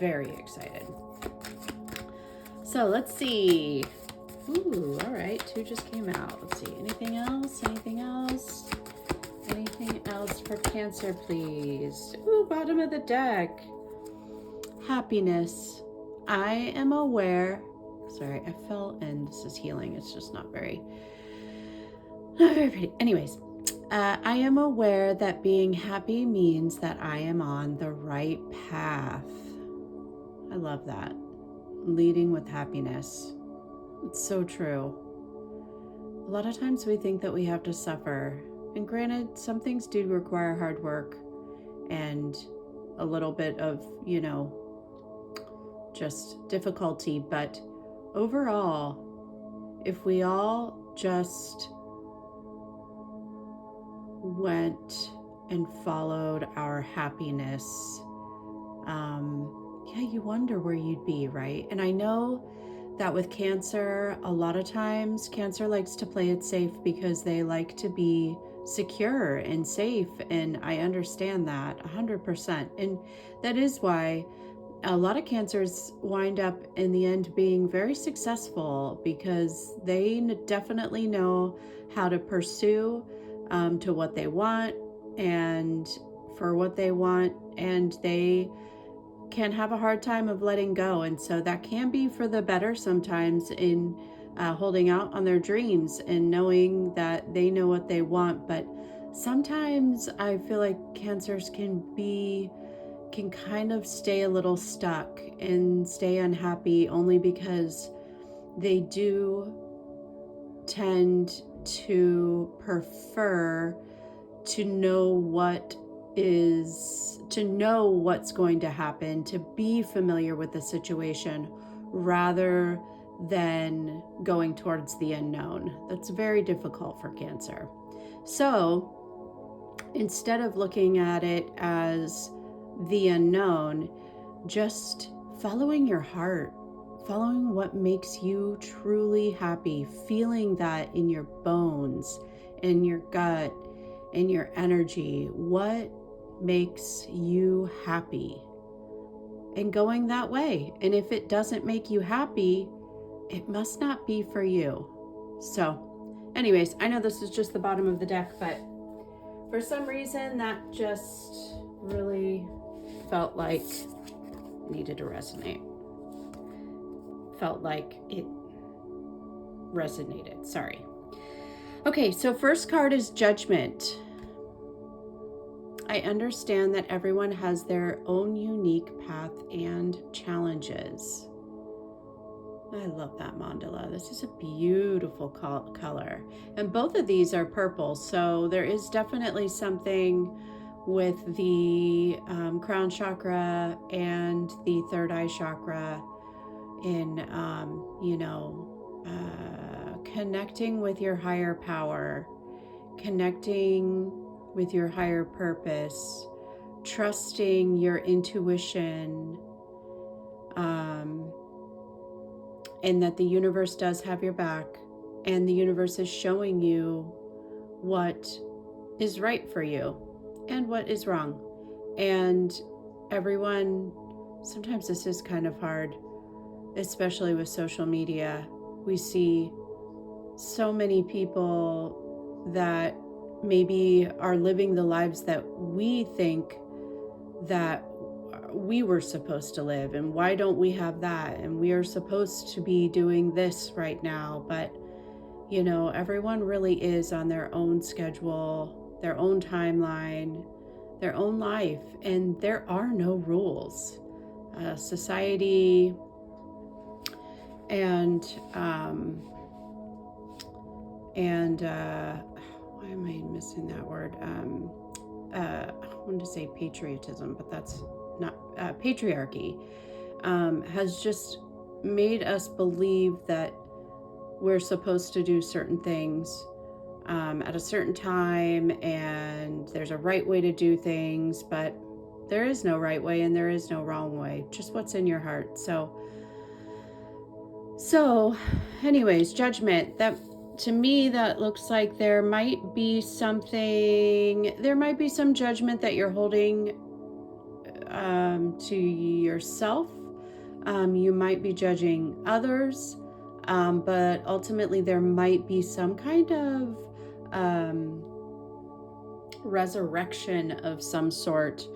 very excited. So let's see. Ooh, all right, 2 just came out. Let's see, anything else? Anything else? Anything else for Cancer, please? Ooh, bottom of the deck. Happiness. I am aware. Sorry, I fell and this is healing. It's just not very pretty. Anyways, I am aware that being happy means that I am on the right path. I love that. Leading with happiness. It's so true. A lot of times we think that we have to suffer. And granted, some things do require hard work and a little bit of, just difficulty. But overall, if we all just went and followed our happiness, you wonder where you'd be, right? And I know that with Cancer, a lot of times Cancer likes to play it safe because they like to be secure and safe, and I understand that 100%. And that is why a lot of Cancers wind up in the end being very successful, because they definitely know how to pursue to what they want and for what they want, and they can have a hard time of letting go. And so that can be for the better sometimes in holding out on their dreams and knowing that they know what they want. But sometimes I feel like Cancers can kind of stay a little stuck and stay unhappy only because they do tend to prefer to know what's going to happen, to be familiar with the situation rather than going towards the unknown. That's very difficult for Cancer. So instead of looking at it as the unknown, just following your heart, following what makes you truly happy, feeling that in your bones, in your gut, in your energy, what makes you happy, and going that way. And if it doesn't make you happy, it must not be for you. So anyways, I know this is just the bottom of the deck, but for some reason that just really felt like it needed to resonate. Felt like it resonated. Sorry. Okay, so first card is Judgment. I understand that everyone has their own unique path and challenges. I love that mandala. This is a beautiful color. And both of these are purple, so there is definitely something with the crown chakra and the third eye chakra in, connecting with your higher power, connecting with your higher purpose, trusting your intuition, and that the universe does have your back, and the universe is showing you what is right for you and what is wrong. And everyone, sometimes this is kind of hard, especially with social media. We see so many people that maybe are living the lives that we think that we were supposed to live, and why don't we have that, and we are supposed to be doing this right now. But everyone really is on their own schedule, their own timeline, their own life, and there are no rules. Society and why am I missing that word? I wanted to say patriotism, but that's not patriarchy, has just made us believe that we're supposed to do certain things at a certain time, and there's a right way to do things, but there is no right way and there is no wrong way, just what's in your heart. So anyways, Judgment, that to me, that looks like there might be some judgment that you're holding to yourself. You might be judging others, but ultimately there might be some kind of resurrection of some sort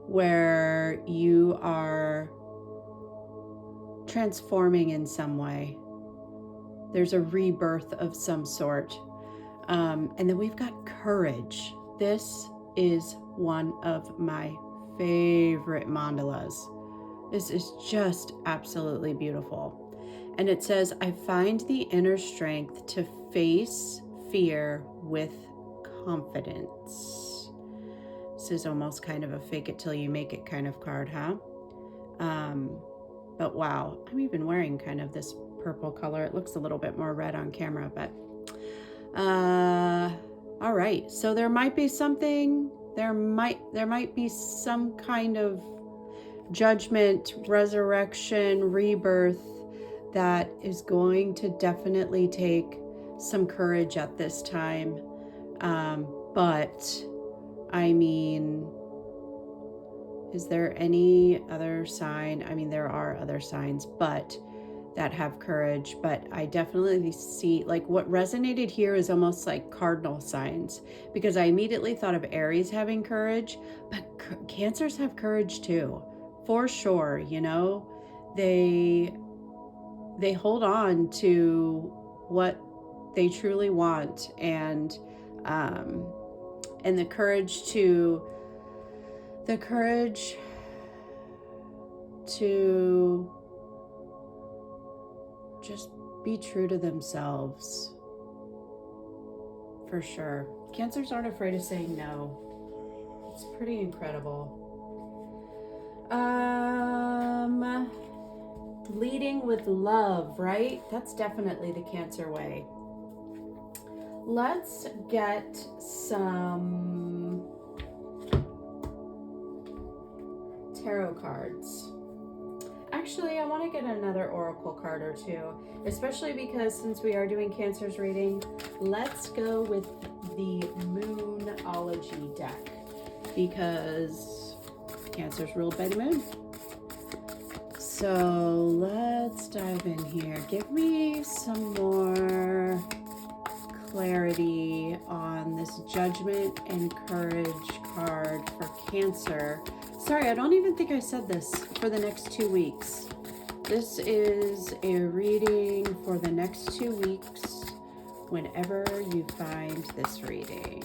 where you are transforming in some way. There's a rebirth of some sort. And then we've got courage. This is one of my favorite mandalas. This is just absolutely beautiful. And it says, I find the inner strength to face fear with confidence. This is almost kind of a fake it till you make it kind of card, huh? But wow, I'm even wearing kind of this purple color. It looks a little bit more red on camera, but all right. So there might be something, there might be some kind of judgment, resurrection, rebirth that is going to definitely take some courage at this time. But I mean, is there any other sign? I mean, there are other signs, but that have courage, but I definitely see, like, what resonated here is almost like cardinal signs, because I immediately thought of Aries having courage, but Cancers have courage too, for sure. You know, they hold on to what they truly want, and the courage to just be true to themselves, for sure. Cancers aren't afraid of saying no. It's pretty incredible. Leading with love, right? That's definitely the Cancer way. Let's get some tarot cards. Actually, I want to get another oracle card or two, especially because since we are doing Cancer's reading, let's go with the Moonology deck, because Cancer's ruled by the moon. So let's dive in here. Give me some more clarity on this Judgment and Courage card for Cancer. Sorry, I don't even think I said this, for the next 2 weeks. This is a reading for the next 2 weeks, whenever you find this reading.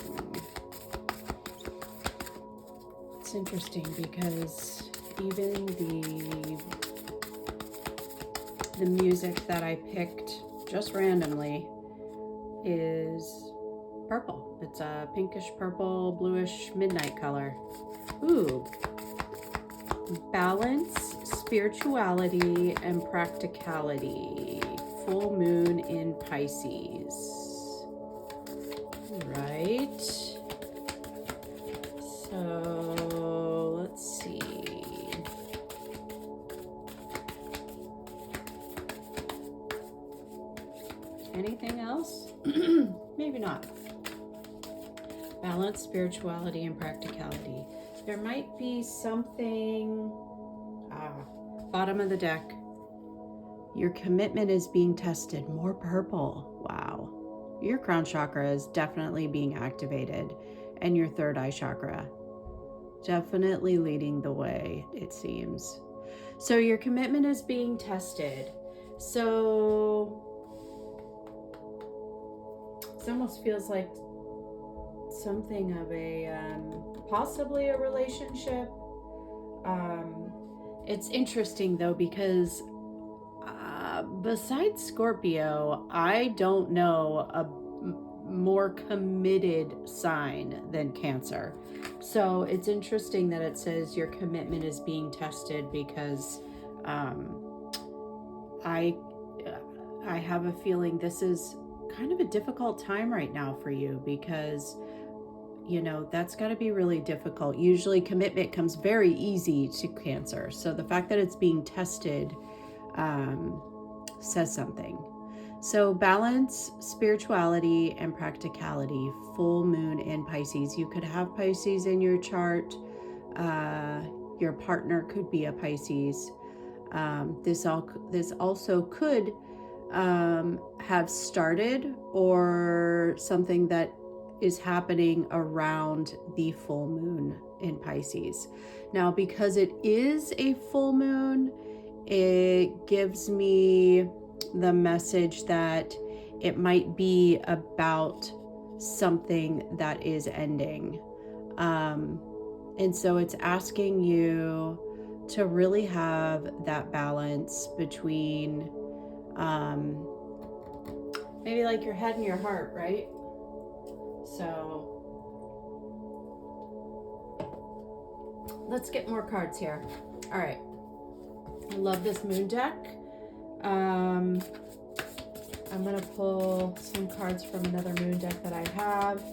It's interesting because even the music that I picked just randomly is purple. It's a pinkish purple, bluish midnight color. Ooh. Balance, spirituality, and practicality. Full moon in Pisces. Right. So let's see. Anything else? Maybe not. Balance, spirituality, and practicality. There might be something, bottom of the deck. Your commitment is being tested. More purple. Wow. Your crown chakra is definitely being activated, and your third eye chakra definitely leading the way, it seems. So your commitment is being tested. So it almost feels like something of a possibly a relationship. It's interesting though, because besides Scorpio, I don't know a more committed sign than Cancer. So it's interesting that it says your commitment is being tested, because I have a feeling this is kind of a difficult time right now for you, because you know, that's got to be really difficult. Usually commitment comes very easy to Cancer. So the fact that it's being tested says something. So balance, spirituality, and practicality. Full moon in Pisces. You could have Pisces in your chart. your partner could be a Pisces. This also could have started, or something that is happening around the full moon in Pisces. Now, because it is a full moon, it gives me the message that it might be about something that is ending. And so it's asking you to really have that balance between maybe like your head and your heart, right? So let's get more cards here. All right. I love this moon deck. I'm going to pull some cards from another moon deck that I have.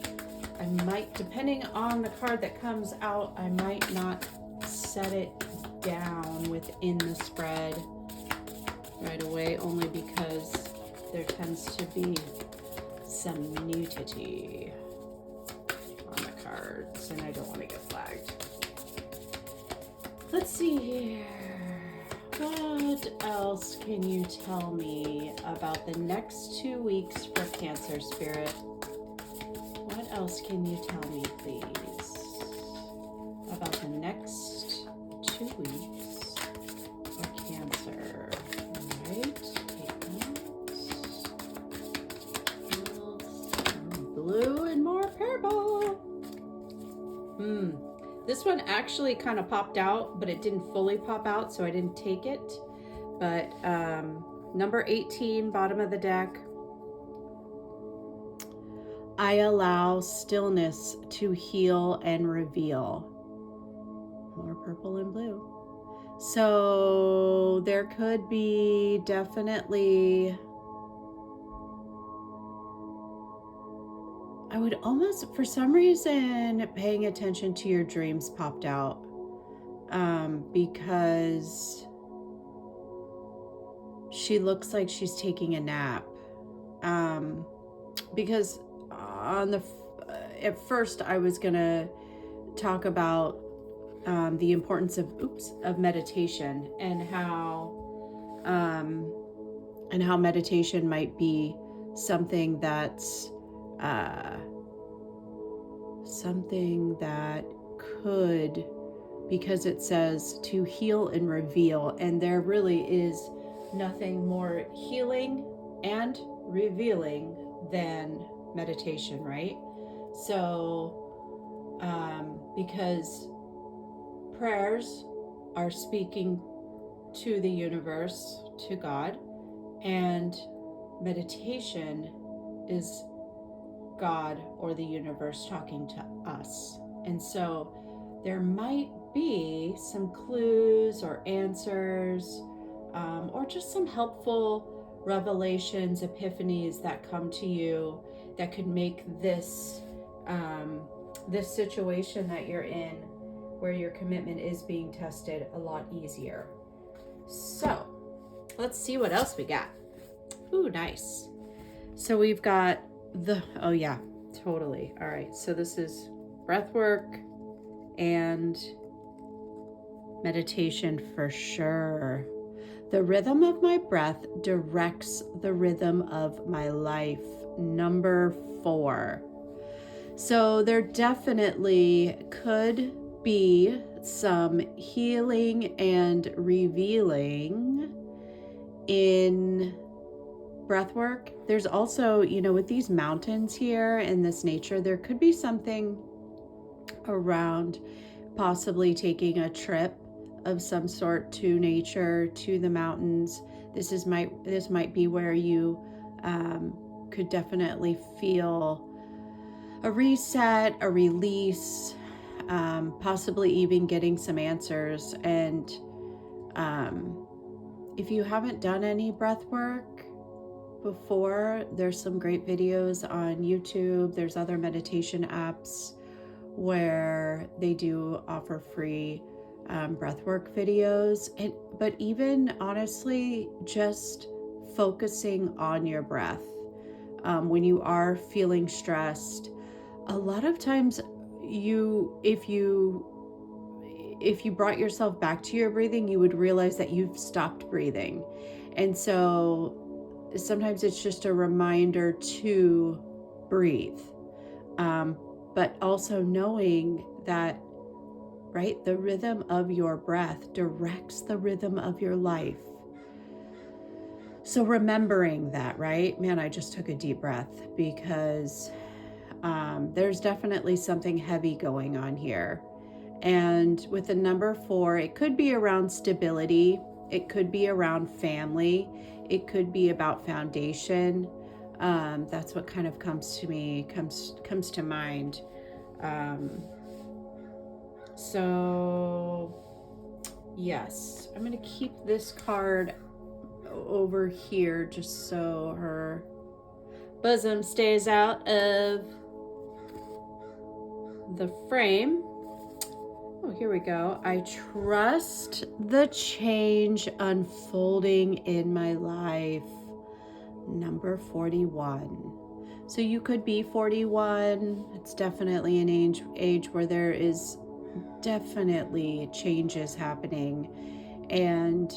I might, depending on the card that comes out, I might not set it down within the spread right away, only because there tends to be some nudity on the cards, and I don't want to get flagged. Let's see here. What else can you tell me about the next 2 weeks for Cancer Spirit? What else can you tell me, please, about the next 2 weeks for Cancer? All right, blue and more purple. This one actually kind of popped out, but it didn't fully pop out, so I didn't take it. But number 18, bottom of the deck. I allow stillness to heal and reveal. More purple and blue. So there could be definitely, I would almost, for some reason, paying attention to your dreams popped out, because she looks like she's taking a nap. Because on the at first I was gonna talk about the importance of meditation, and how meditation might be something that's something that could, because it says to heal and reveal, and there really is nothing more healing and revealing than meditation, right? So because prayers are speaking to the universe, to God, and meditation is God or the universe talking to us. And so there might be some clues or answers, or just some helpful revelations, epiphanies that come to you that could make this this situation that you're in, where your commitment is being tested, a lot easier. So let's see what else we got. Ooh, nice. So we've got oh yeah, totally. All right, so this is breath work and meditation for sure. The rhythm of my breath directs the rhythm of my life. Number 4. So there definitely could be some healing and revealing in breath work. There's also, with these mountains here and this nature, there could be something around possibly taking a trip of some sort to nature, to the mountains. This might be where you could definitely feel a reset, a release, possibly even getting some answers. And if you haven't done any breath work before, there's some great videos on YouTube. There's other meditation apps where they do offer free breathwork videos. But even honestly, just focusing on your breath when you are feeling stressed. A lot of times, if you if you brought yourself back to your breathing, you would realize that you've stopped breathing. And so sometimes it's just a reminder to breathe. But also knowing that, right, the rhythm of your breath directs the rhythm of your life. So remembering that, right? Man, I just took a deep breath because there's definitely something heavy going on here. And with the number 4, it could be around stability. It could be around family. It could be about foundation. That's what kind of comes to mind. So yes, I'm going to keep this card over here just so her bosom stays out of the frame. Oh, here we go. I trust the change unfolding in my life. Number 41. So you could be 41. It's definitely an age where there is definitely changes happening. And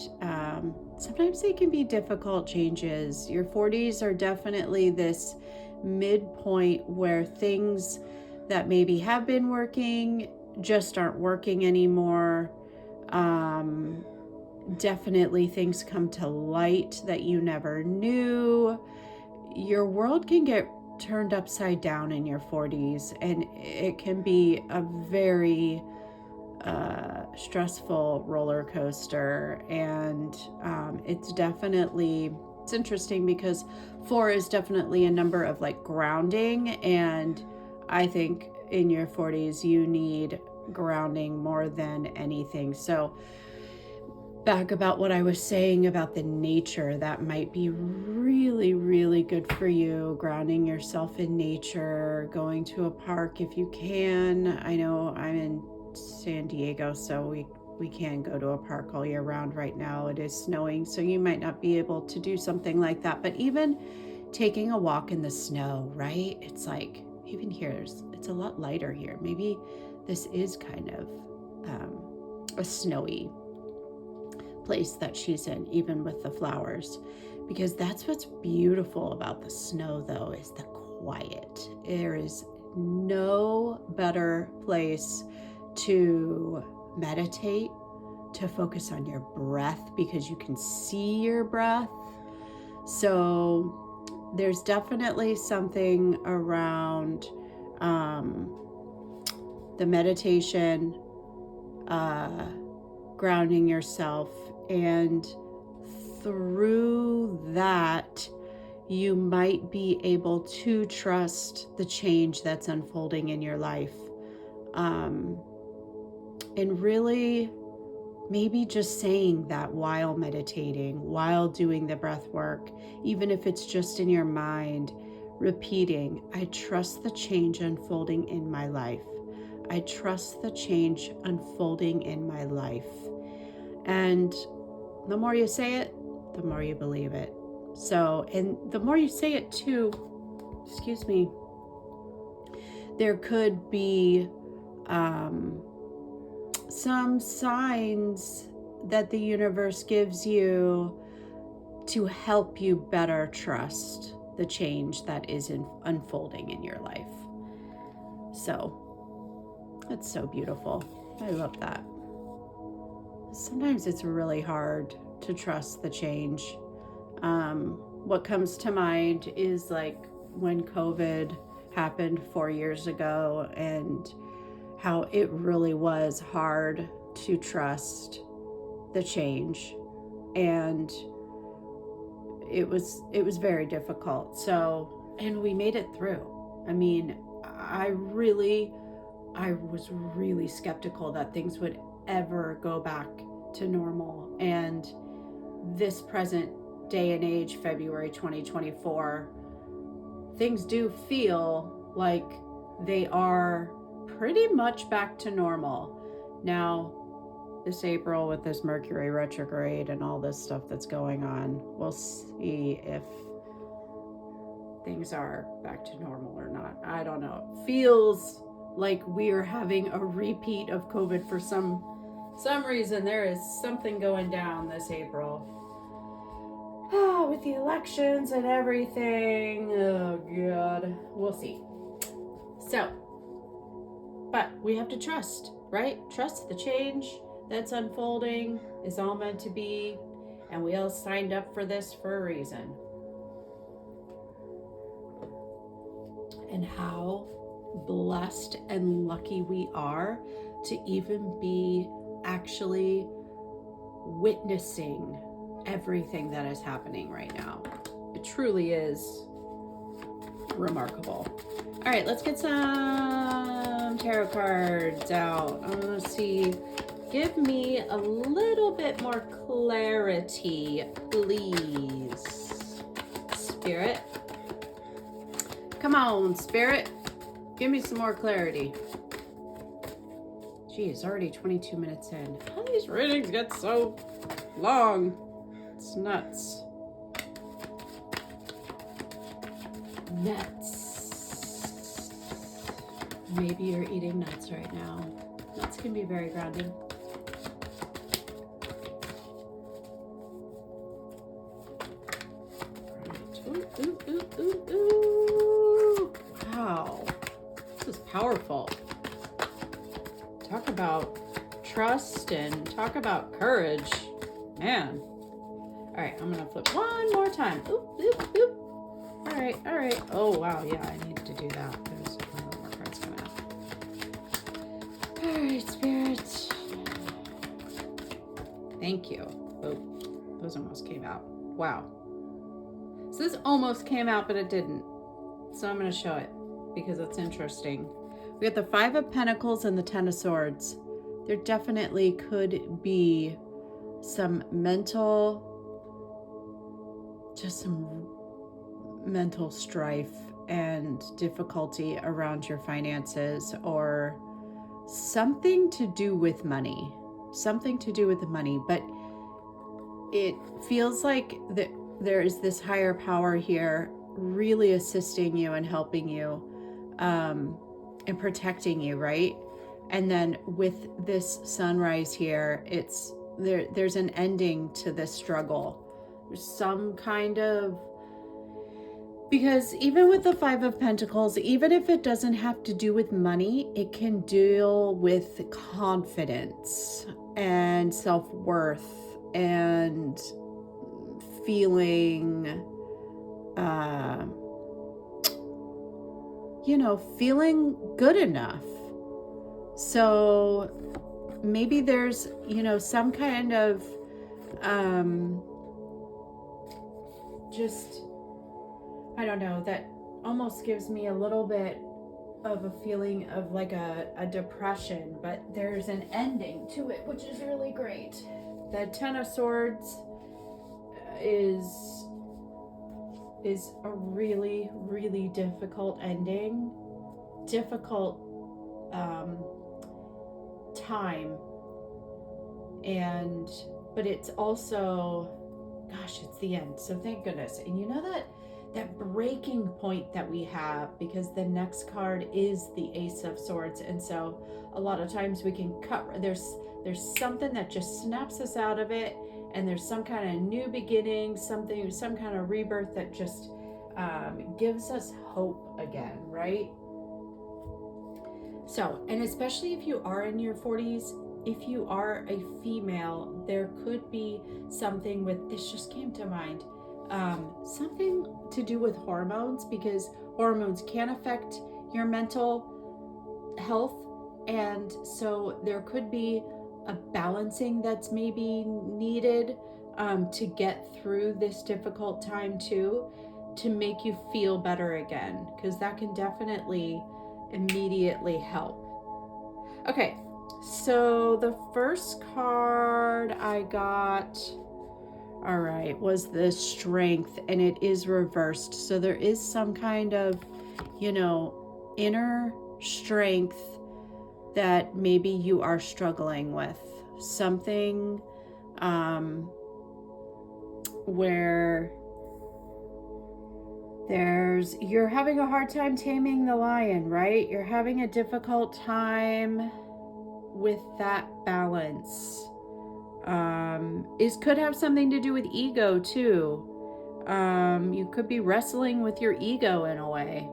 sometimes they can be difficult changes. Your 40s are definitely this midpoint where things that maybe have been working just aren't working anymore. Definitely things come to light that you never knew. Your world can get turned upside down in your 40s, and it can be a very stressful roller coaster. And it's interesting because 4 is definitely a number of like grounding, and I think in your 40s you need grounding more than anything. So back about what I was saying about the nature, that might be really, really good for you. Grounding yourself in nature, going to a park if you can. I know I'm in San Diego, so we can go to a park all year round. Right now it is snowing, so you might not be able to do something like that. But even taking a walk in the snow, right? It's like, even here, it's a lot lighter here. Maybe this is kind of a snowy place that she's in, even with the flowers, because that's what's beautiful about the snow, though, is the quiet. There is no better place to meditate, to focus on your breath, because you can see your breath. So there's definitely something around the meditation, grounding yourself, and through that you might be able to trust the change that's unfolding in your life, and really maybe just saying that while meditating, while doing the breath work, even if it's just in your mind, repeating, I trust the change unfolding in my life. I trust the change unfolding in my life. And the more you say it, the more you believe it. So, and the more you say it too, there could be some signs that the universe gives you to help you better trust the change that is unfolding in your life. So, that's so beautiful. I love that. Sometimes it's really hard to trust the change. What comes to mind is like when COVID happened 4 years ago, and how it really was hard to trust the change, and it was very difficult. So, and we made it through. I mean, I was really skeptical that things would ever go back to normal. And this present day and age, February 2024, things do feel like they are pretty much back to normal. Now, this April, with this Mercury retrograde and all this stuff that's going on, we'll see if things are back to normal or not. I don't know. It feels like we are having a repeat of COVID for some some reason there is something going down this April. Oh, with the elections and everything. Oh, God. We'll see. So, but we have to trust, right? Trust the change that's unfolding is all meant to be, and we all signed up for this for a reason. And how blessed and lucky we are to even be actually witnessing everything that is happening right now. It truly is remarkable. All right, let's get some tarot cards out. Let's see. Give me a little bit more clarity, please. Spirit. Come on, Spirit. Give me some more clarity. Geez, already 22 minutes in. How do these readings get so long? It's nuts. Nuts. Maybe you're eating nuts right now. Nuts can be very grounding. Ooh, ooh, ooh, ooh, ooh. Wow. This is powerful. Talk about trust and talk about courage. Man. All right, I'm going to flip one more time. Oop, oop, oop. All right, all right. Oh, wow. Yeah, I need to do that. There's more cards coming out. All right, Spirit. Thank you. Oh, those almost came out. Wow. So this almost came out, but it didn't. So I'm going to show it because it's interesting. We got the Five of Pentacles and the Ten of Swords. There definitely could be some mental strife and difficulty around your finances, or something to do with money. Something to do with the money, but it feels like that there is this higher power here really assisting you and helping you and protecting you, right? And then with this sunrise here, it's there's an ending to this struggle. There's some kind of, because even with the Five of Pentacles, even if it doesn't have to do with money, it can deal with confidence and self-worth and feeling feeling good enough. So maybe there's some kind of just, I don't know, that almost gives me a little bit of a feeling of like a depression, but there's an ending to it, which is really great. The Ten of Swords is a really, really difficult ending, difficult time, but it's also, gosh, it's the end, so thank goodness. And you know that breaking point that we have, because the next card is the Ace of Swords, and so a lot of times we can there's something that just snaps us out of it, and there's some kind of new beginning, some kind of rebirth that just gives us hope again, right? So, and especially if you are in your 40s, if you are a female, there could be something with, this just came to mind, something to do with hormones, because hormones can affect your mental health. And so there could be a balancing that's maybe needed to get through this difficult time too, to make you feel better again, because that can definitely immediately help. Okay, so the first card I got, all right, was the Strength, and it is reversed. So there is some kind of, inner strength that maybe you are struggling with. Something where you're having a hard time taming the lion, right? You're having a difficult time with that balance. Is could have something to do with ego too. You could be wrestling with your ego in a way.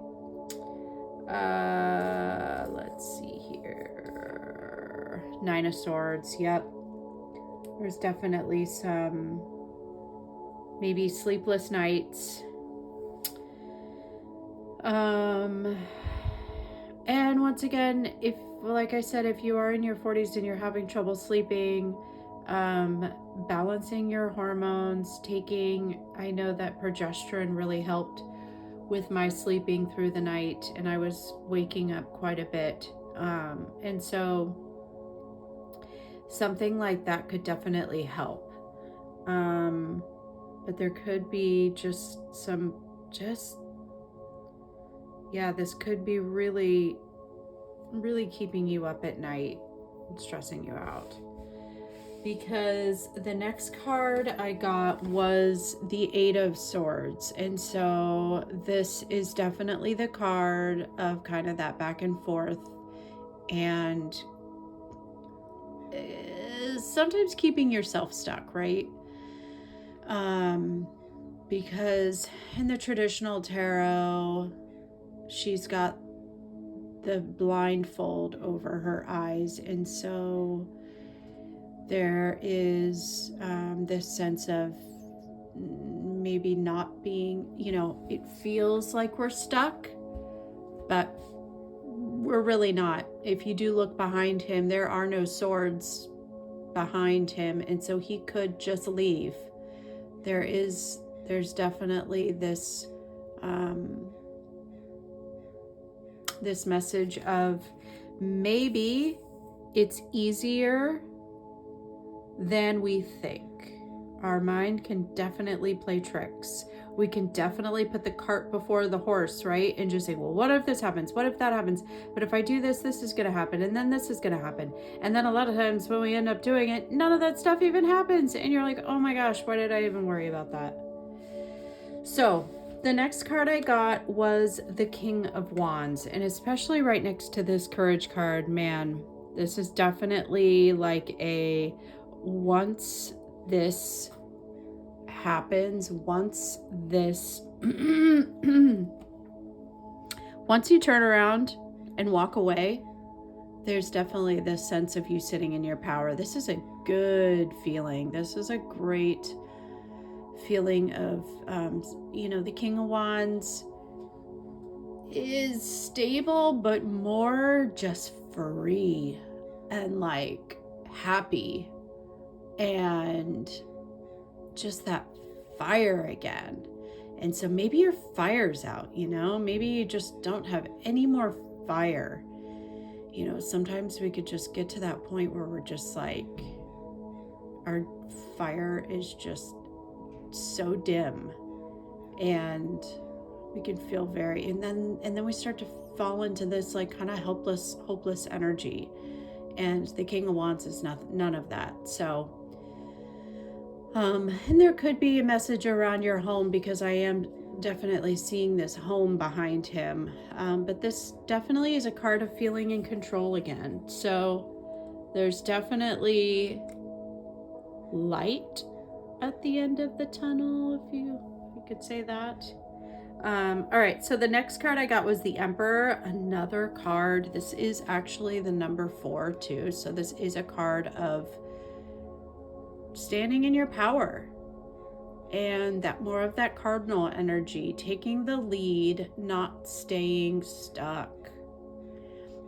Let's see here. Nine of Swords. Yep. There's definitely some maybe sleepless nights. And once again, if, like I said, if you are in your 40s and you're having trouble sleeping, balancing your hormones, I know that progesterone really helped with my sleeping through the night, and I was waking up quite a bit. And so something like that could definitely help. But there could be this could be really, really keeping you up at night and stressing you out. Because the next card I got was the Eight of Swords. And so this is definitely the card of kind of that back and forth, and sometimes keeping yourself stuck, right? Because in the traditional tarot, she's got the blindfold over her eyes, and so there is this sense of maybe not being, it feels like we're stuck, but we're really not. If you do look behind him, there are no swords behind him, and so he could just leave. There's definitely this this message of maybe it's easier than we think. Our mind can definitely play tricks. We can definitely put the cart before the horse, right? And just say, well, what if this happens? What if that happens? But if I do this, this is going to happen. And then this is going to happen. And then a lot of times when we end up doing it, none of that stuff even happens. And you're like, oh my gosh, why did I even worry about that? So the next card I got was the King of Wands. And especially right next to this Courage card, man, this is definitely like once this happens, once you turn around and walk away, there's definitely this sense of you sitting in your power. This is a good feeling. This is a great feeling of, the King of Wands is stable, but more just free and like happy and just that fire again. And so maybe your fire's out, maybe you just don't have any more fire. Sometimes we could just get to that point where we're just like, our fire is just so dim, and we can feel and then we start to fall into this like kind of hopeless energy. And the King of Wands is none of that. So and there could be a message around your home, because I am definitely seeing this home behind him. But this definitely is a card of feeling in control again. So there's definitely light at the end of the tunnel, if you could say that. All right, so the next card I got was the Emperor, another card. This is actually the number 4 too. So this is a card of standing in your power, and that more of that cardinal energy, taking the lead, not staying stuck.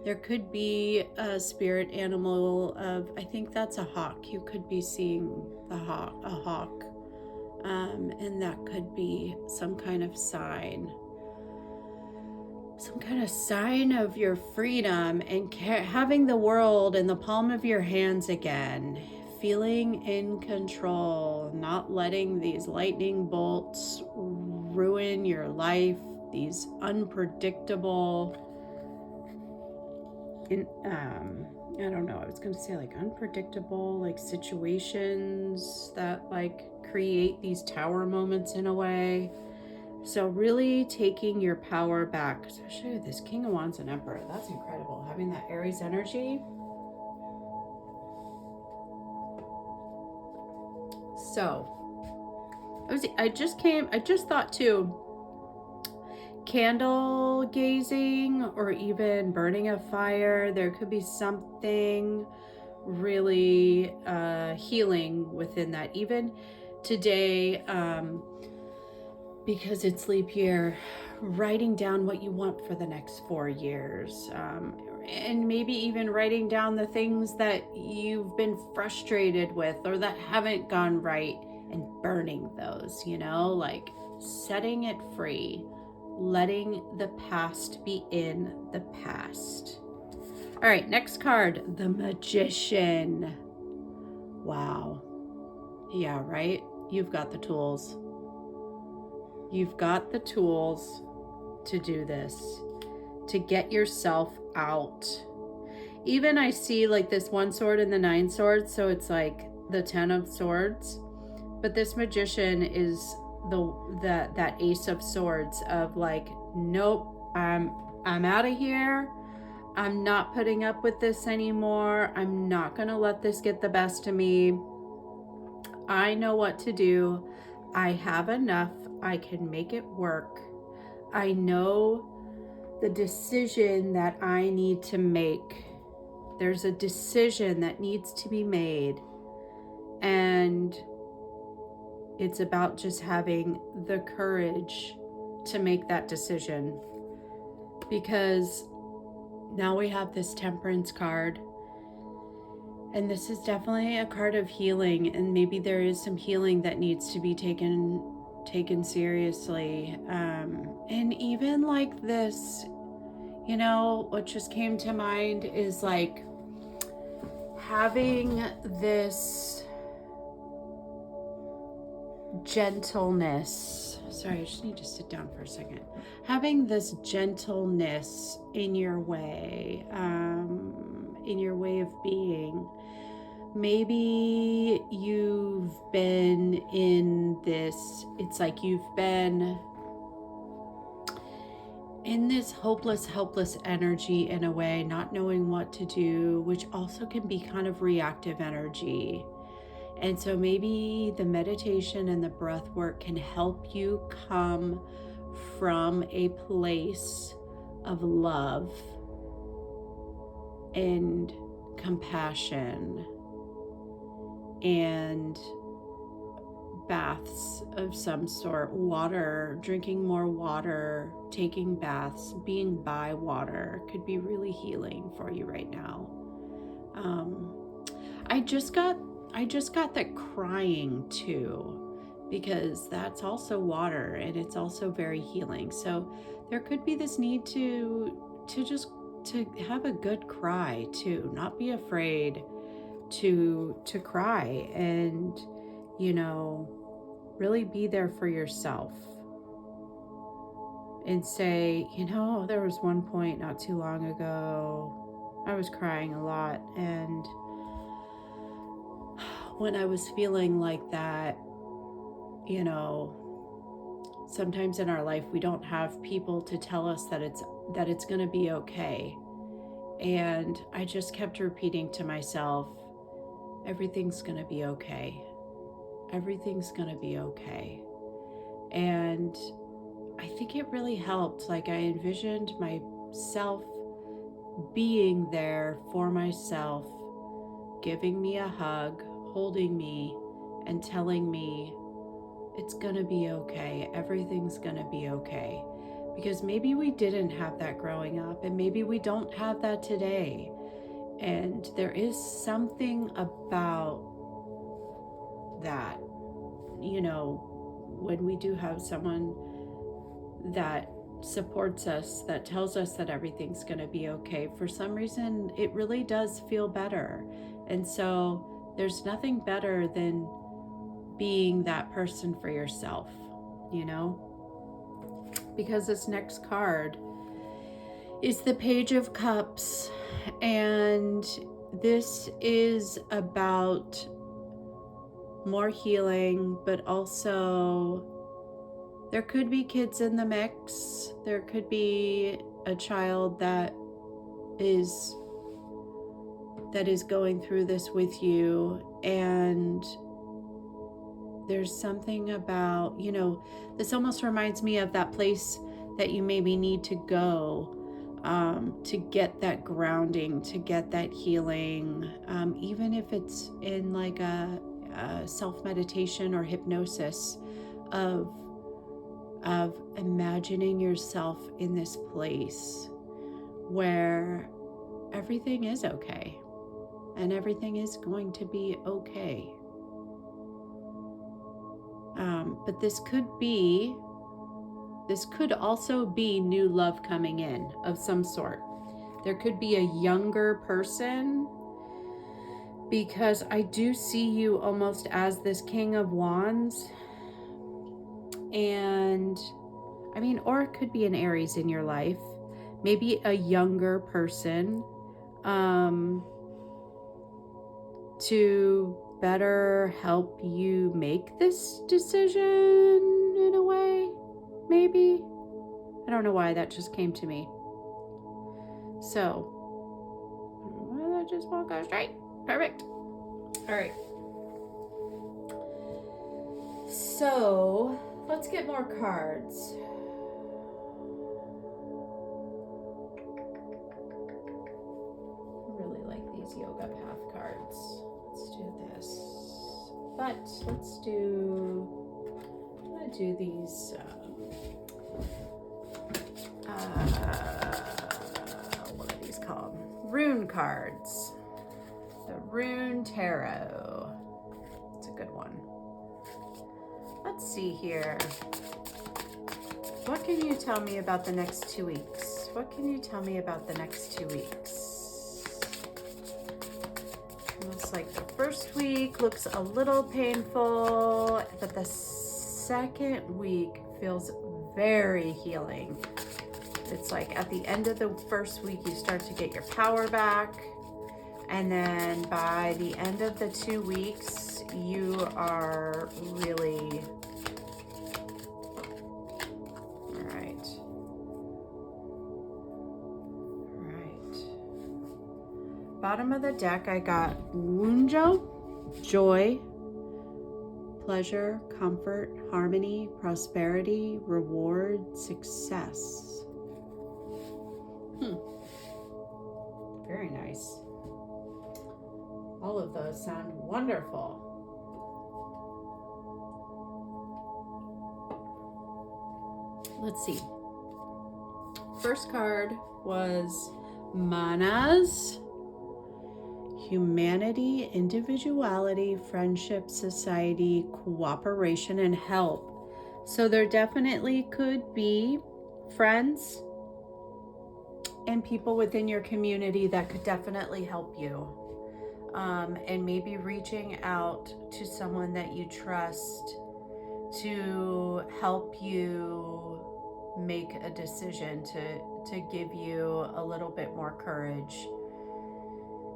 There could be a spirit animal of, I think that's a hawk. You could be seeing a hawk. And that could be some kind of sign of your freedom and having the world in the palm of your hands again, feeling in control, not letting these lightning bolts ruin your life, these unpredictable, I don't know, I was going to say like unpredictable, like situations that like create these tower moments in a way. So really taking your power back, especially with this King of Wands and Emperor. That's incredible. Having that Aries energy. So I just thought too, candle gazing or even burning a fire, there could be something really healing within that. Even today, because it's leap year, writing down what you want for the next 4 years, and maybe even writing down the things that you've been frustrated with or that haven't gone right, and burning those, like setting it free, letting the past be in the past. All right, next card, the Magician. Wow. Yeah, right? You've got the tools. You've got the tools to do this, to get yourself out. Even I see like this 1 sword and the 9 swords, so it's like the 10 of swords. But this Magician is that Ace of Swords of like, nope, I'm out of here. I'm not putting up with this anymore. I'm not gonna let this get the best of me. I know what to do. I have enough. I can make it work. I know the decision that I need to make. There's a decision that needs to be made. And it's about just having the courage to make that decision. Because now we have this Temperance card. And this is definitely a card of healing. And maybe there is some healing that needs to be taken seriously. And even like this, what just came to mind is like having this gentleness. Sorry, I just need to sit down for a second. Having this gentleness in your way of being. Maybe you've been in this, it's like you've been in this hopeless, helpless energy in a way, not knowing what to do, which also can be kind of reactive energy. And so maybe the meditation and the breath work can help you come from a place of love and compassion and baths of some sort, water, drinking more water, taking baths, being by water could be really healing for you right now. I just got that crying too, because that's also water and it's also very healing. So there could be this need to have a good cry too, not be afraid to cry and, really be there for yourself and say, there was one point not too long ago, I was crying a lot. And when I was feeling like that, sometimes in our life, we don't have people to tell us that it's going to be okay. And I just kept repeating to myself, everything's going to be okay. Everything's going to be okay. And I think it really helped. Like I envisioned myself being there for myself, giving me a hug, holding me, and telling me it's going to be okay. Everything's going to be okay. Because maybe we didn't have that growing up, and maybe we don't have that today. And there is something about that, when we do have someone that supports us, that tells us that everything's going to be okay, for some reason, it really does feel better. And so there's nothing better than being that person for yourself, because this next card is the Page of Cups. And this is about more healing, but also there could be kids in the mix. There could be a child that is going through this with you, and there's something about, this almost reminds me of that place that you maybe need to go to get that grounding, to get that healing, even if it's in like a self-meditation or hypnosis of imagining yourself in this place where everything is okay and everything is going to be okay. But this could also be new love coming in of some sort. There could be a younger person, because I do see you almost as this King of Wands. And I mean, or it could be an Aries in your life, maybe a younger person, to better help you make this decision in a way, maybe. I don't know why that just came to me. So, that just won't go straight. Perfect. All right. So, let's get more cards. I really like these Yoga Path cards. Let's do this. But let's do, I'm going to do these what are these called? Rune cards. The Rune Tarot. It's a good one. Let's see here. What can you tell me about the next 2 weeks? What can you tell me about the next 2 weeks? Looks like the first week looks a little painful, but the second week feels very healing. It's like at the end of the first week, you start to get your power back. And then by the end of the 2 weeks, you are really, all right. Bottom of the deck, I got Wunjo, joy, pleasure, comfort, harmony, prosperity, reward, success. Very nice. All of those sound wonderful. Let's see. First card was Manas. Humanity, individuality, friendship, society, cooperation, and help. So there definitely could be friends and people within your community that could definitely help you. And maybe reaching out to someone that you trust to help you make a decision, to give you a little bit more courage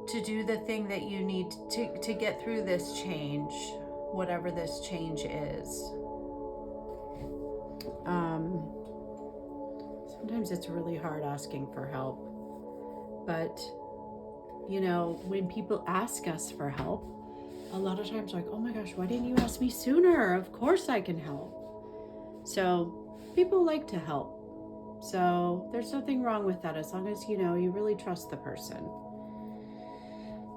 to do the thing that you need to get through this change, whatever this change is. Sometimes it's really hard asking for help, but when people ask us for help, a lot of times like, oh my gosh, why didn't you ask me sooner? Of course I can help. So people like to help. So there's nothing wrong with that, as long as you really trust the person.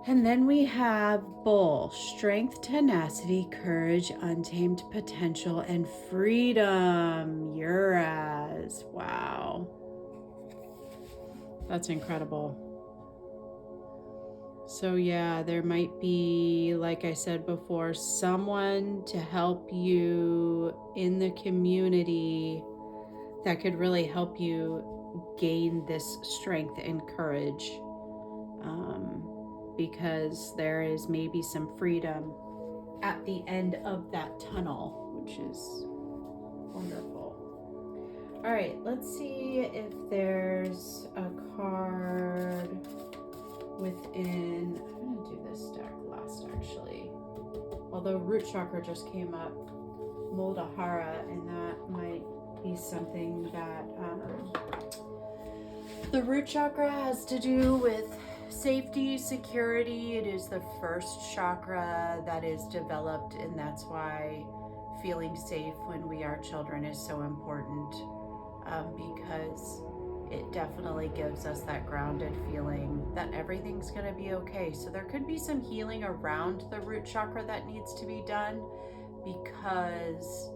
And then we have Bull, strength, tenacity, courage, untamed potential, and freedom. Uras. Wow. That's incredible. So yeah, there might be, like I said before, someone to help you in the community that could really help you gain this strength and courage. Because there is maybe some freedom at the end of that tunnel, which is wonderful. All right, let's see if there's a card within, I'm going to do this deck last actually. Although root chakra just came up, Muladhara, and that might be something that the root chakra has to do with safety, security. It is the first chakra that is developed, and that's why feeling safe when we are children is so important, because it definitely gives us that grounded feeling that everything's going to be okay. So there could be some healing around the root chakra that needs to be done, because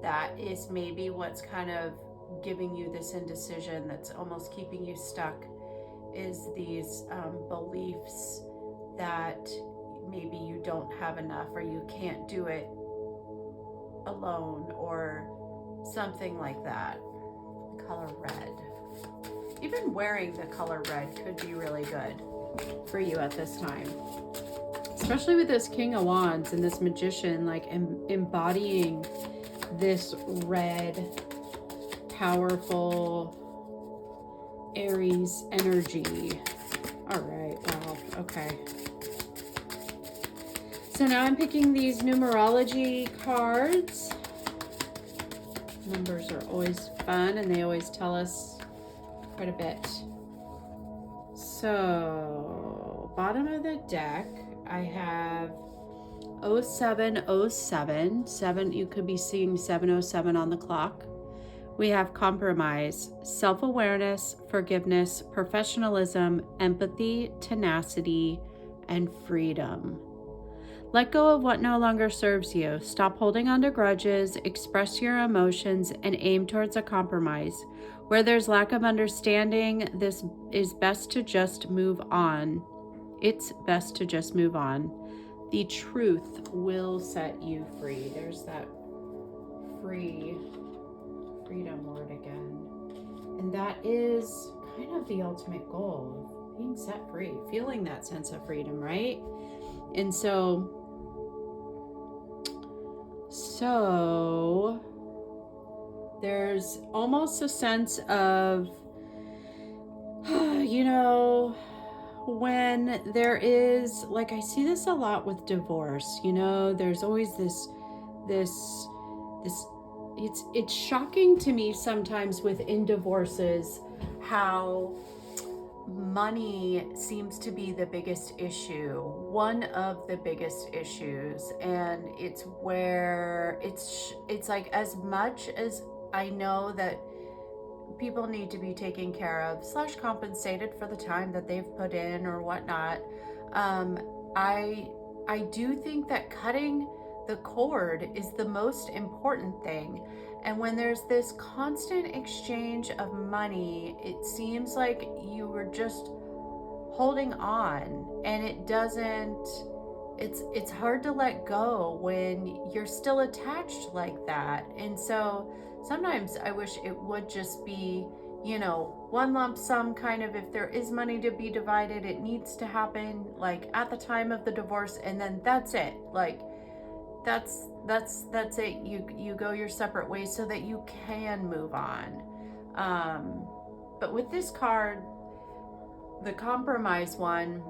that is maybe what's kind of giving you this indecision, that's almost keeping you stuck, is these beliefs that maybe you don't have enough, or you can't do it alone, or something like that. Color red. Even wearing the color red could be really good for you at this time, especially with this King of Wands and this Magician, like embodying this red, powerful Aries energy. All right, wow, okay. So now I'm picking these numerology cards. Numbers are always fun, and they always tell us quite a bit. So, bottom of the deck, I have 0707. 7, you could be seeing 707 on the clock. We have compromise, self-awareness, forgiveness, professionalism, empathy, tenacity, and freedom. Let go of what no longer serves you. Stop holding on to grudges, express your emotions, and aim towards a compromise. Where there's lack of understanding, this is best to just move on. It's best to just move on. The truth will set you free. There's that freedom word again. And that is kind of the ultimate goal, being set free, feeling that sense of freedom, right? And so there's almost a sense of, you know, when there is, like, I see this a lot with divorce, you know, there's always this, it's shocking to me sometimes within divorces how money seems to be the biggest issue, one of the biggest issues. And it's where it's like, as much as I know that people need to be taken care of / compensated for the time that they've put in or whatnot, I do think that cutting the cord is the most important thing. And when there's this constant exchange of money, it seems like you were just holding on, and it's hard to let go when you're still attached like that. And so sometimes I wish it would just be, you know, one lump sum, kind of, if there is money to be divided, it needs to happen like at the time of the divorce, and then that's it. Like, that's it. You go your separate ways so that you can move on. But with this card, the compromise one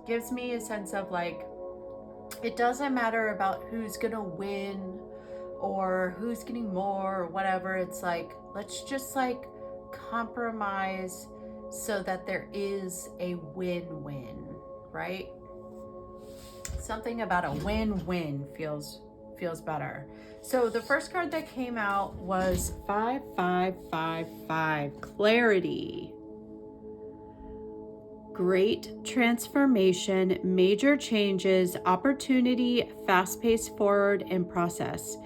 gives me a sense of, like, it doesn't matter about who's gonna win or who's getting more or whatever. It's like, let's just like compromise so that there is a win-win, right? Something about a win-win feels better. So the first card that came out was 5555, clarity. Great transformation, major changes, opportunity, fast-paced forward in process.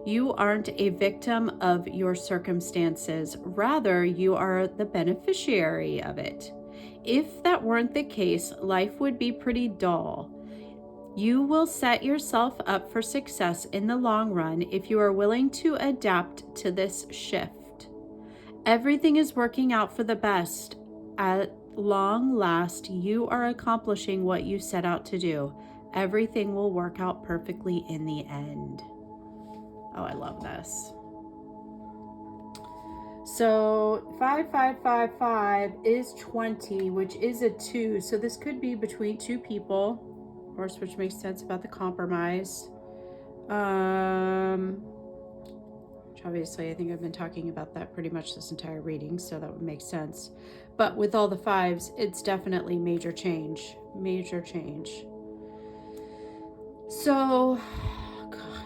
You aren't a victim of your circumstances. Rather, you are the beneficiary of it. If that weren't the case, life would be pretty dull. You will set yourself up for success in the long run if you are willing to adapt to this shift. Everything is working out for the best. At long last, you are accomplishing what you set out to do. Everything will work out perfectly in the end. Oh, I love this. So 5555 is 20, which is a 2. So this could be between two people, of course, which makes sense about the compromise. Which obviously I think I've been talking about that pretty much this entire reading, so that would make sense. But with all the fives, it's definitely major change. Major change. So,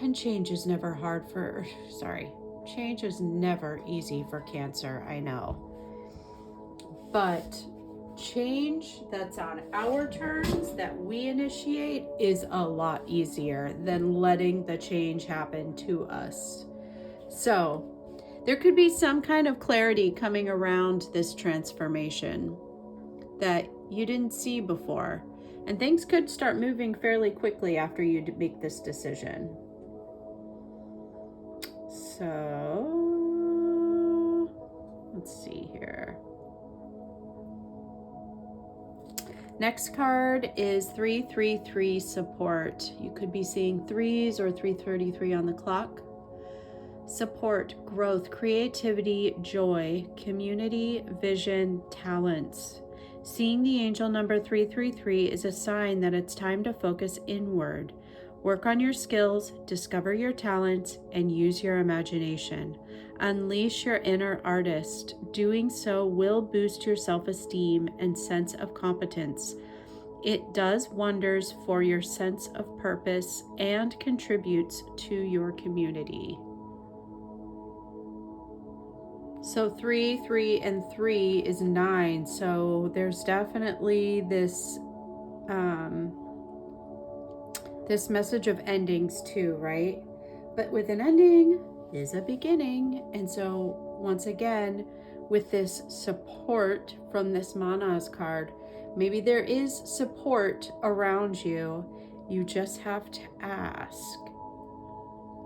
And change is never hard for, sorry, change is never easy for Cancer, I know. But change that's on our terms, that we initiate, is a lot easier than letting the change happen to us. So there could be some kind of clarity coming around this transformation that you didn't see before. And things could start moving fairly quickly after you make this decision. So, let's see here. Next card is 333 support. You could be seeing threes or 333 on the clock. Support, growth, creativity, joy, community, vision, talents. Seeing the angel number 333 is a sign that it's time to focus inward. Work on your skills, discover your talents, and use your imagination. Unleash your inner artist. Doing so will boost your self-esteem and sense of competence. It does wonders for your sense of purpose and contributes to your community. So 3, 3, and 3 is 9. So there's definitely this this message of endings too, right? But with an ending is a beginning. And so once again, with this support from this Manas card, maybe there is support around you. You just have to ask.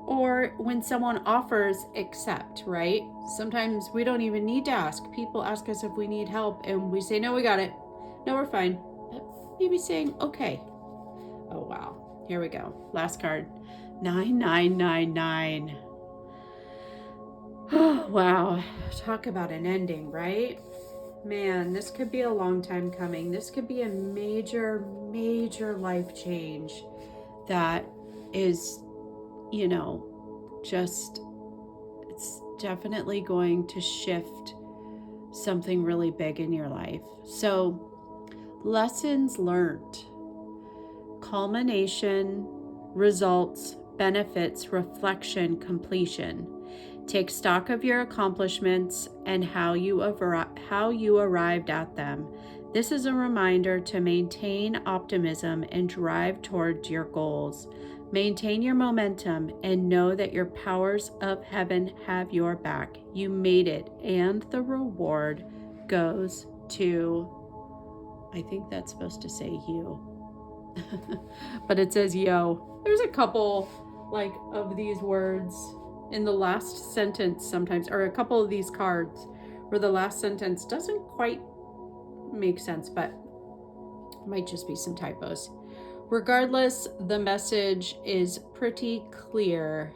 Or when someone offers, accept, right? Sometimes we don't even need to ask. People ask us if we need help and we say, no, we got it. No, we're fine. But maybe saying, okay. Oh, wow. Here we go. Last card. 9999. Oh, wow. Talk about an ending, right? Man, this could be a long time coming. This could be a major, major life change that is, you know, just, it's definitely going to shift something really big in your life. So, lessons learned, culmination, results, benefits, reflection, completion. Take stock of your accomplishments and how you arrived at them. This is a reminder to maintain optimism and drive towards your goals. Maintain your momentum and know that your powers of heaven have your back. You made it, and the reward goes to, I think that's supposed to say you. But it says yo. There's a couple like of these words in the last sentence sometimes, or a couple of these cards where the last sentence doesn't quite make sense, but it might just be some typos. Regardless, the message is pretty clear.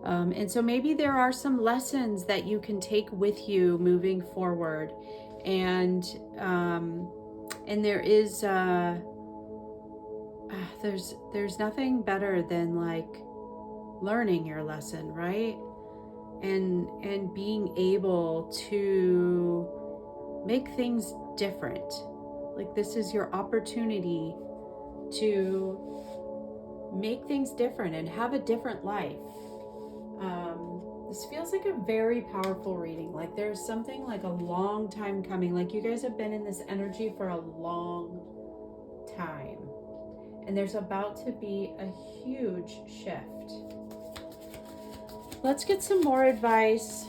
And so maybe there are some lessons that you can take with you moving forward. And there is there's nothing better than like learning your lesson, right? And being able to make things different. Like this is your opportunity to make things different and have a different life. This feels like a very powerful reading. Like there's something like a long time coming. Like you guys have been in this energy for a long time. And there's about to be a huge shift. Let's get some more advice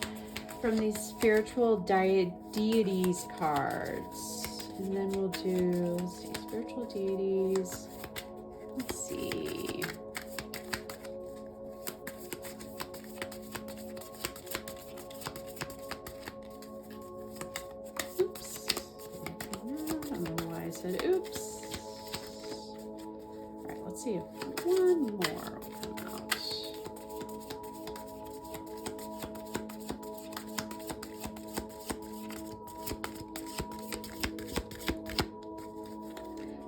from these spiritual deities cards. And then we'll do, let's see, spiritual deities. Let's see. Oops. I don't know why I said oops. All right, let's see if one more will come out.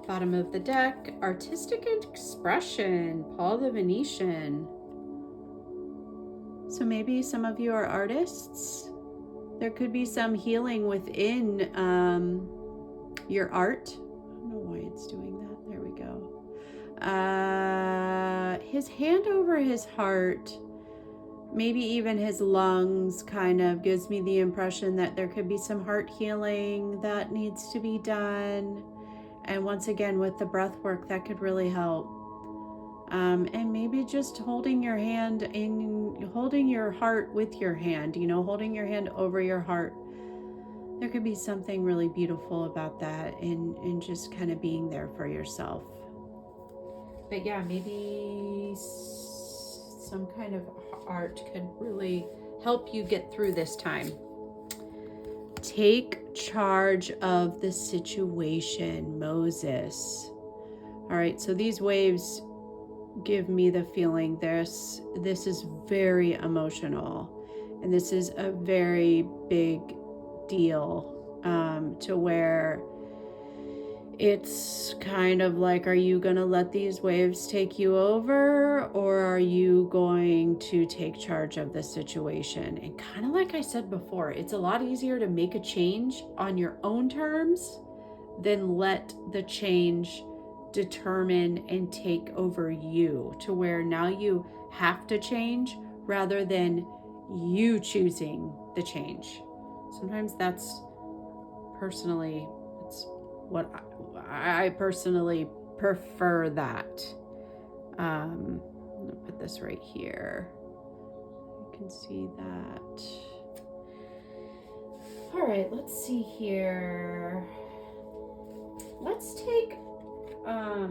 Bottom of the deck, artistic expression, Paul the Venetian. So maybe some of you are artists. There could be some healing within your art. I don't know why it's doing that. There we go. his hand over his heart, maybe even his lungs, kind of gives me the impression that there could be some heart healing that needs to be done. And once again, with the breath work, that could really help. And maybe just holding your hand holding your heart with your hand, holding your hand over your heart. There could be something really beautiful about that, and just kind of being there for yourself. But yeah, maybe some kind of art could really help you get through this time. Take charge of the situation, Moses. All right, so these waves give me the feeling this is very emotional, and this is a very big deal, to where it's kind of like, are you going to let these waves take you over, or are you going to take charge of the situation? And kind of like I said before, it's a lot easier to make a change on your own terms than let the change determine and take over you, to where now you have to change rather than you choosing the change. Sometimes that's personally, it's what I personally prefer that. I'm gonna put this right here. You can see that. All right, let's see here. Let's take, I'd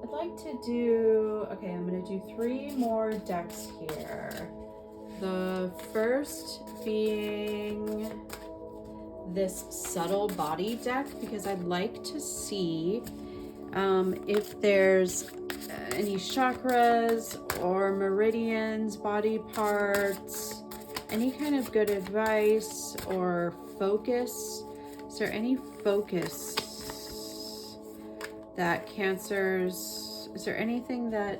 like to do, okay, I'm gonna do 3 more decks here. The first being this subtle body deck, because I'd like to see if there's any chakras or meridians, body parts, any kind of good advice or focus. Is there any focus that Cancers, is there anything that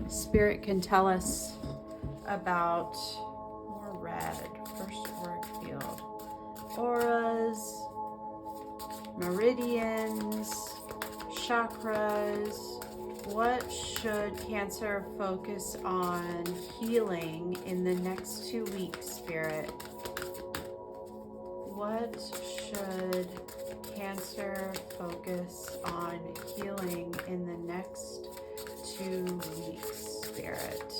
Spirit can tell us about? More red, first auric field. Auras, meridians, chakras. What should Cancer focus on healing in the next 2 weeks, Spirit? What should Cancer focus on healing in the next 2 weeks, Spirit?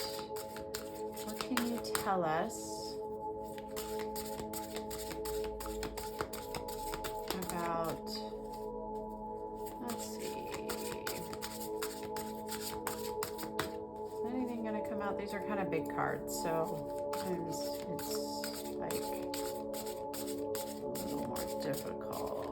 What can you tell us about, let's see, is anything going to come out? These are kind of big cards, so sometimes it's like a little more difficult.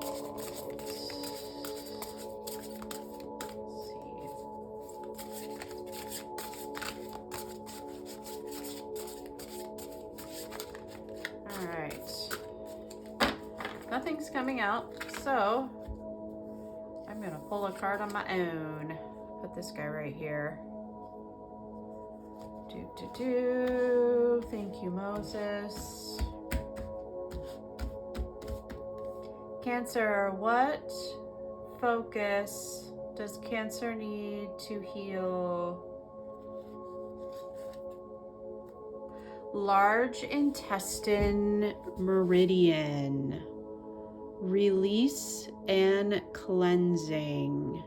All right. Nothing's coming out, so I'm gonna pull a card on my own. Put this guy right here. Thank you, Moses. Cancer, what focus does Cancer need to heal? Large intestine meridian. Release and cleansing.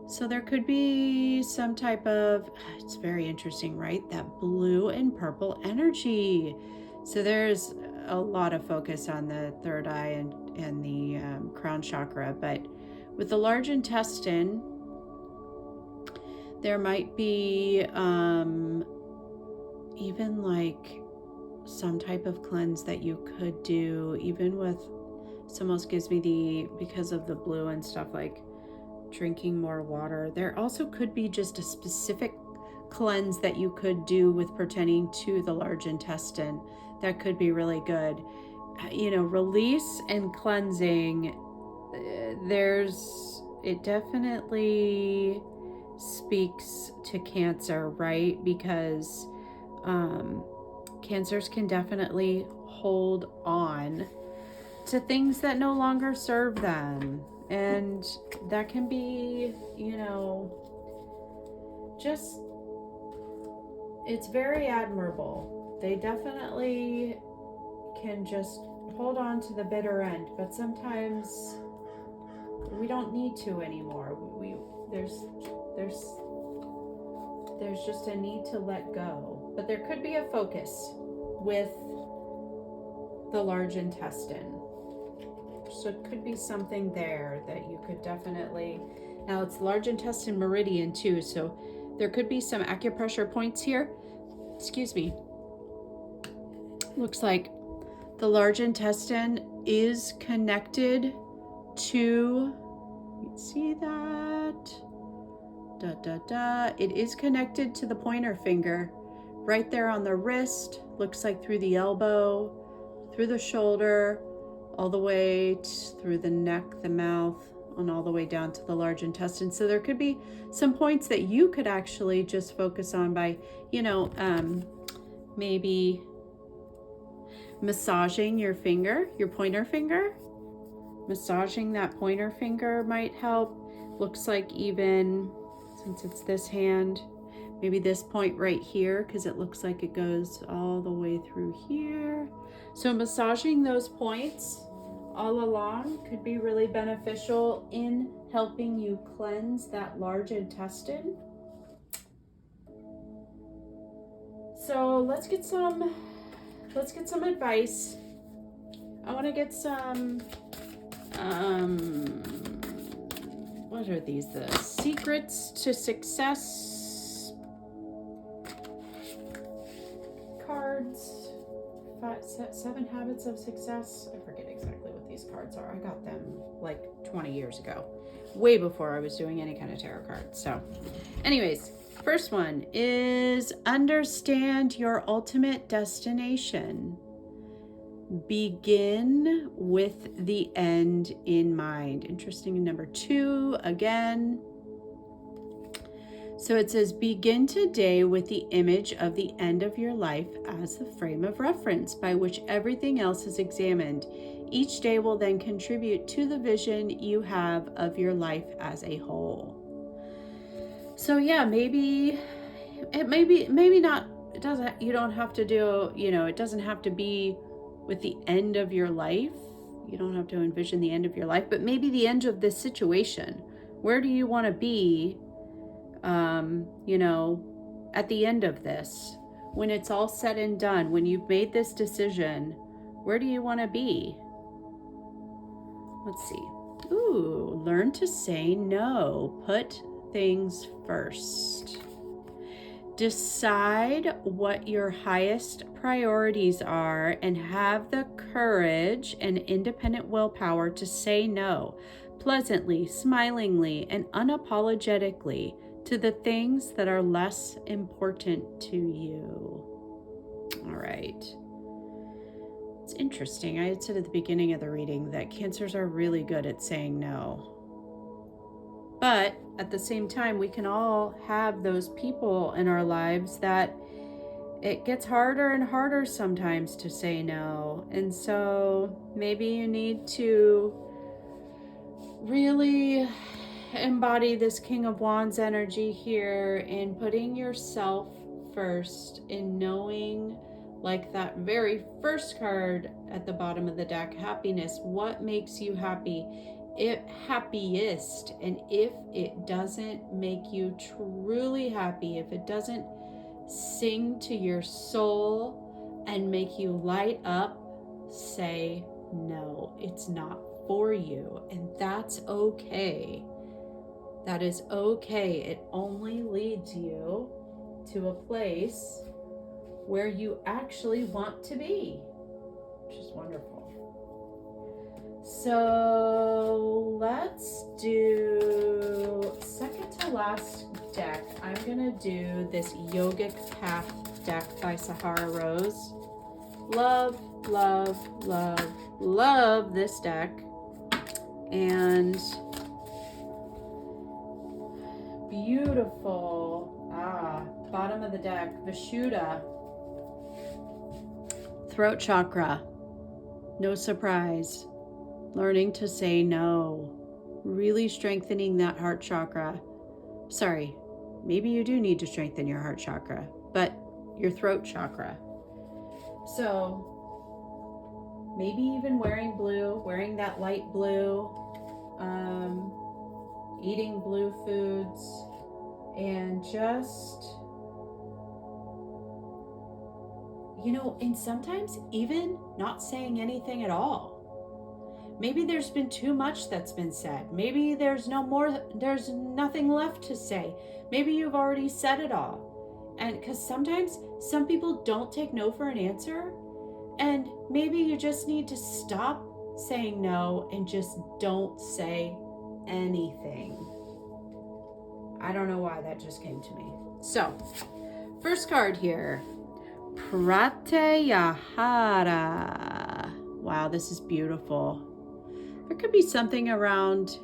So there could be some type of, it's very interesting, right? That blue and purple energy. So there's a lot of focus on the third eye and the crown chakra, but with the large intestine, there might be even like some type of cleanse that you could do, even with, this almost gives me because of the blue and stuff, like drinking more water. There also could be just a specific cleanse that you could do with pertaining to the large intestine that could be really good. Release and cleansing, it definitely speaks to Cancer, right? Because Cancers can definitely hold on to things that no longer serve them. And that can be, it's very admirable. They definitely can just hold on to the bitter end, but sometimes we don't need to anymore. There's just a need to let go. But there could be a focus with the large intestine. So it could be something there that you could definitely, now it's large intestine meridian too, so there could be some acupressure points here. Excuse me. Looks like the large intestine is connected to, see that? It is connected to the pointer finger right there on the wrist. Looks like through the elbow, through the shoulder, all the way through the neck, the mouth, and all the way down to the large intestine. So there could be some points that you could actually just focus on by, maybe massaging your finger, your pointer finger. Massaging that pointer finger might help. Looks like even, since it's this hand, maybe this point right here, because it looks like it goes all the way through here. So massaging those points all along could be really beneficial in helping you cleanse that large intestine. So let's get some advice. I want to get some what are these? The Secrets to Success cards. 7 Habits of Success. I forget exactly what these cards are. I got them like 20 years ago, way before I was doing any kind of tarot cards. So anyways, first one is understand your ultimate destination. Begin with the end in mind. Interesting. Number 2 again. So it says, begin today with the image of the end of your life as the frame of reference by which everything else is examined. Each day will then contribute to the vision you have of your life as a whole. So yeah, maybe not, it doesn't, you don't have to do, it doesn't have to be with the end of your life. You don't have to envision the end of your life, but maybe the end of this situation. Where do you want to be, at the end of this? When it's all said and done, when you've made this decision, where do you want to be? Let's see. Ooh, learn to say no. Put things first. Decide what your highest priorities are and have the courage and independent willpower to say no, pleasantly, smilingly, and unapologetically to the things that are less important to you. All right. It's interesting. I had said at the beginning of the reading that Cancers are really good at saying no. But at the same time, we can all have those people in our lives that it gets harder and harder sometimes to say no. And so maybe you need to really embody this King of Wands energy here in putting yourself first, in knowing, like that very first card at the bottom of the deck, happiness. What makes you happy? Happiest. And if it doesn't make you truly happy, if it doesn't sing to your soul and make you light up, say no. It's not for you, and that's okay. That is okay. It only leads you to a place where you actually want to be, which is wonderful. So let's do second to last deck. I'm gonna do this Yogic Path deck by Sahara Rose. Love, love, love, love this deck. And beautiful, bottom of the deck, Vishuddha, throat chakra, no surprise, learning to say no, really strengthening that heart chakra. Sorry, maybe you do need to strengthen your heart chakra, but your throat chakra. So maybe even wearing that light blue, eating blue foods, and just, and sometimes even not saying anything at all. Maybe there's been too much that's been said. Maybe there's nothing left to say. Maybe you've already said it all. And because sometimes some people don't take no for an answer, and maybe you just need to stop saying no and just don't say anything. I don't know why that just came to me. So, first card here, Pratyahara. Wow, this is beautiful. There could be something around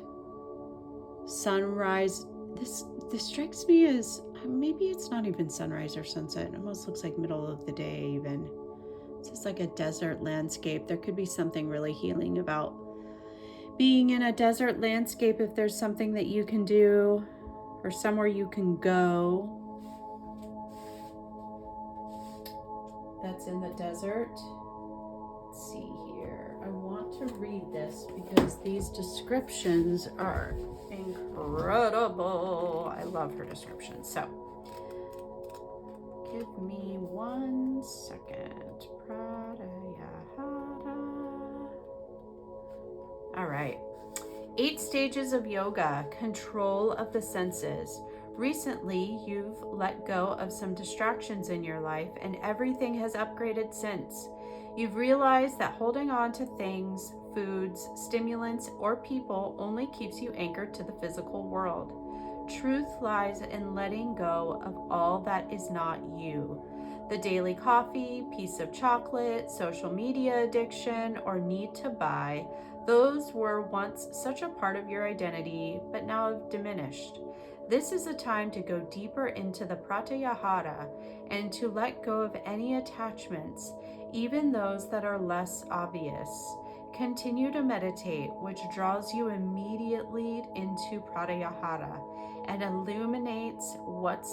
sunrise. This strikes me as, maybe it's not even sunrise or sunset. It almost looks like middle of the day even. It's just like a desert landscape. There could be something really healing about being in a desert landscape if there's something that you can do or somewhere you can go that's in the desert. Let's see here. I want to read this because these descriptions are incredible. I love her description. So, give me 1 second. Pratyahara. All right. 8 stages of yoga, control of the senses. Recently, you've let go of some distractions in your life and everything has upgraded since. You've realized that holding on to things, foods, stimulants, or people only keeps you anchored to the physical world. Truth lies in letting go of all that is not you. The daily coffee, piece of chocolate, social media addiction, or need to buy, those were once such a part of your identity, but now have diminished. This is a time to go deeper into the Pratyahara and to let go of any attachments, even those that are less obvious. Continue to meditate, which draws you immediately into Pratyahara and illuminates what